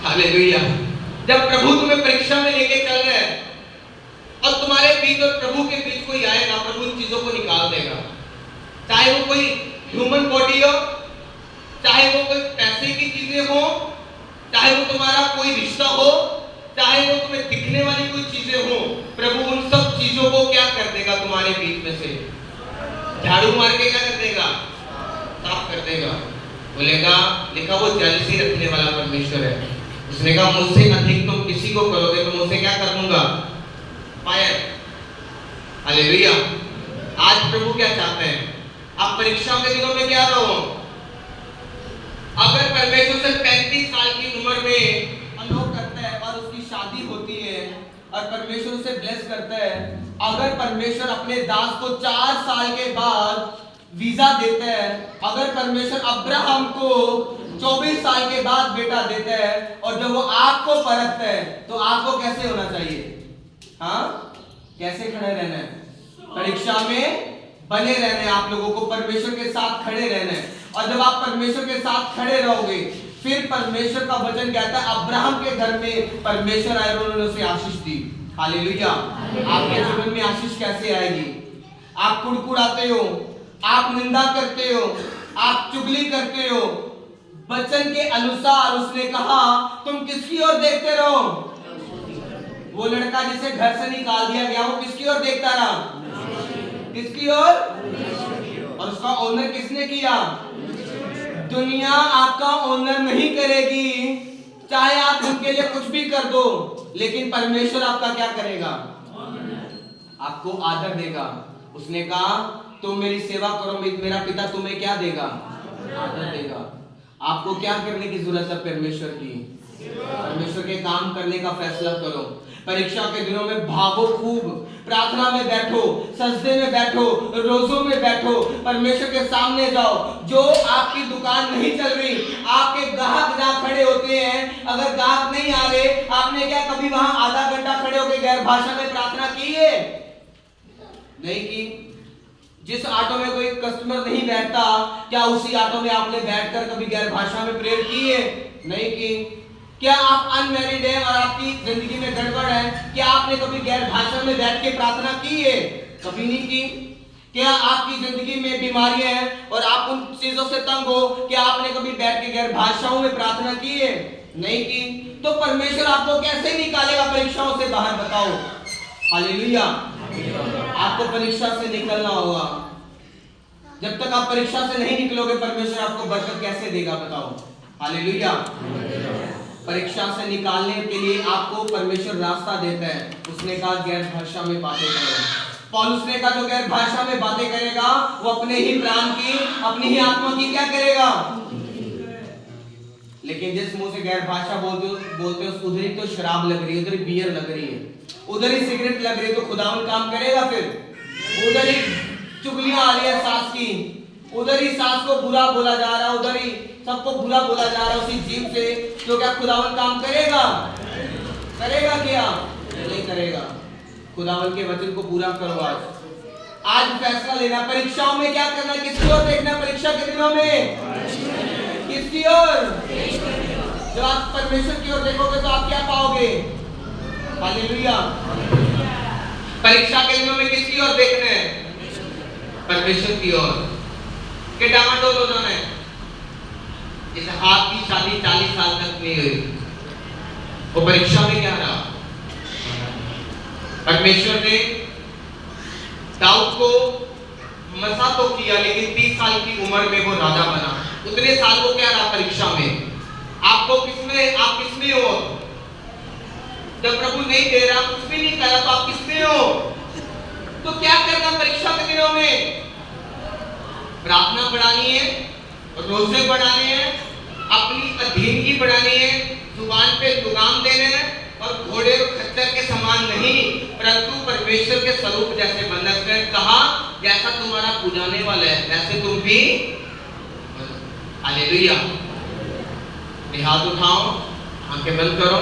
हालेलुया। जब प्रभु तुम्हें परीक्षा में लेके चल रहा है और तुम्हारे बीच और प्रभु के बीच कोई आएगा, प्रभु इन चीजों को निकाल देगा। चाहे वो कोई ह्यूमन बॉडी हो, चाहे वो कोई पैसे की चीजें हो, चाहे वो तुम्हारा कोई रिश्ता हो, चाहे वो तुम्हें दिखने वाली कोई चीजें हो, प्रभु उन सब चीजों को क्या कर देगा? तुम्हारे बीच में से झाड़ू मार के क्या कर देगा? साफ कर देगा। बोलेगा, लिखा वो जेलसी रखने वाला परमेश्वर है। उसने कहा मुझसे अधिक तुम किसी को करोगे तो मुझसे क्या कर दूंगा? फायर। हालेलुया। आज प्रभु क्या चाहते हैं? आप परीक्षा के दिनों में क्या रहो? अगर परमेश्वर से 35 साल की उम्र में अनोख करता है और उसकी शादी होती है और परमेश्वर उसे ब्लेस करता है, अगर परमेश्वर अपने दास को 4 साल के बाद वीजा देता है, अगर परमेश्वर अब्राहम को 24 साल के बाद बेटा देता है और जब वो आग को परखता है तो आपको कैसे होना चाहिए? हाँ, कैसे खड़े रहना है? परीक्षा में बने रहना है, आप लोगों को परमेश्वर के साथ खड़े रहना है। और जब आप परमेश्वर के साथ खड़े रहोगे, फिर परमेश्वर का वचन कहता है अब्राहम के घर में परमेश्वर आए और उन्होंने उसे आशीष दी। हालेलुया। आपके जीवन में आशीष कैसे आएगी? आप कुड़कुड़ाते हो, आप निंदा करते हो, आप चुगली करते हो, वचन के अनुसार उसने कहा तुम किसकी ओर देखते रहो? वो लड़का जिसे घर से निकाल दिया गया वो किसकी ओर देखता रहा? किसकी ओर? और उसका ऑनर किसने किया? दुनिया आपका ऑनर नहीं करेगी, चाहे आप उनके लिए कुछ भी कर दो, लेकिन परमेश्वर आपका क्या करेगा? आपको आदर देगा। उसने कहा तुम मेरी सेवा करो, मेरा पिता तुम्हें क्या देगा? आदर देगा। आपको क्या करने की जरूरत है? परमेश्वर की, परमेश्वर के काम करने का फैसला करो। परीक्षा के दिनों में भागो खूब, प्रार्थना में बैठो, सजदे में बैठो, रोजों में बैठो, परमेश्वर के सामने जाओ। जो आपकी दुकान नहीं चल रही, आपके ग्राहक जहाँ खड़े होते हैं, अगर ग्राहक नहीं आ रहे, आपने क्या कभी वहां आधा घंटा खड़े होकर गैर भाषा में प्रार्थना की है? नहीं की। जिस ऑटो में कोई कस्टमर नहीं बैठता, क्या उसी ऑटो में आपने बैठकर कभी गैर भाषा में प्रेयर की है? नहीं की। क्या आप अनमैरिड हैं और आपकी जिंदगी में गड़बड़ है, क्या आपने कभी गैर भाषा में बैठ के प्रार्थना की है? कभी नहीं की। क्या आपकी जिंदगी में बीमारियां हैं और आप उन चीजों से तंग हो, क्या आपने कभी बैठ के गैर भाषाओं में प्रार्थना की है? नहीं की। तो परमेश्वर आपको कैसे निकालेगा परीक्षाओं से बाहर? बताओ। हालेलुया। आपको परीक्षा से निकलना होगा। जब तक आप परीक्षा से नहीं निकलोगे, परमेश्वर आपको बरकत कैसे देगा बताओ? हालेलुया। परीक्षा से निकालने के लिए आपको परमेश्वर रास्ता देता है। उसने कहा गैर भाषा में बातें करो। पौलुस ने कहा जो गैर भाषा में बातें करेगा वो अपने ही प्राण की, अपनी ही आत्मा की क्या करेगा? लेकिन जिस मुंह से गैर भाषा बोलते उधर ही तो शराब लग रही है, उधर ही बियर लग रही है, उधर ही सिगरेट लग रही है, तो खुदावन काम करेगा? फिर उधर ही चुगलियां आ रही है सास की, उधर ही सास को बुरा बोला जा रहा है, उधर ही सबको बुरा बोला जा रहा है उसी जीव से, तो क्या खुदावन काम करेगा? करेगा क्या? नहीं करेगा। खुदावन के वचन को पूरा करो। आज फैसला लेना। परीक्षाओं में क्या करना, किसकी ओर देखना? परीक्षा के दिनों में किसकी ओर? जब आप परमेश्वर की ओर देखोगे तो आप क्या पाओगे? हालेलुया। परीक्षा के दिनों में किसकी ओर देखना है? परमेश्वर की ओर। के डामाडोल हो जाना है। इस हाथ की शादी 40 साल तक नहीं हुई, वो परीक्षा में क्या रहा? परमेश्वर ने दाऊद को मसा तो किया, लेकिन 30 साल की उम्र में वो राजा बना। उतने साल को क्या रहा परीक्षा में? आपको किसमें, आप किसमें हो? जब प्रभु नहीं दे रहा, कुछ भी नहीं करा, तो आप किसमें हो? तो क्या करना परीक्षा के दिनों में? प्रार्थना बढ़ानी है, रोजे बढ़ाने हैं, अपनी अधीनगी बढ़ानी है, जुबान पे लगाम देने हैं, और घोड़े और खच्चर के समान नहीं, परंतु परमेश्वर के स्वरूप जैसे बनना है। कहा जैसा तुम्हारा पुजाने वाला है वैसे तुम भी। हालेलुया। हाथ उठाओ, आंखें बंद करो।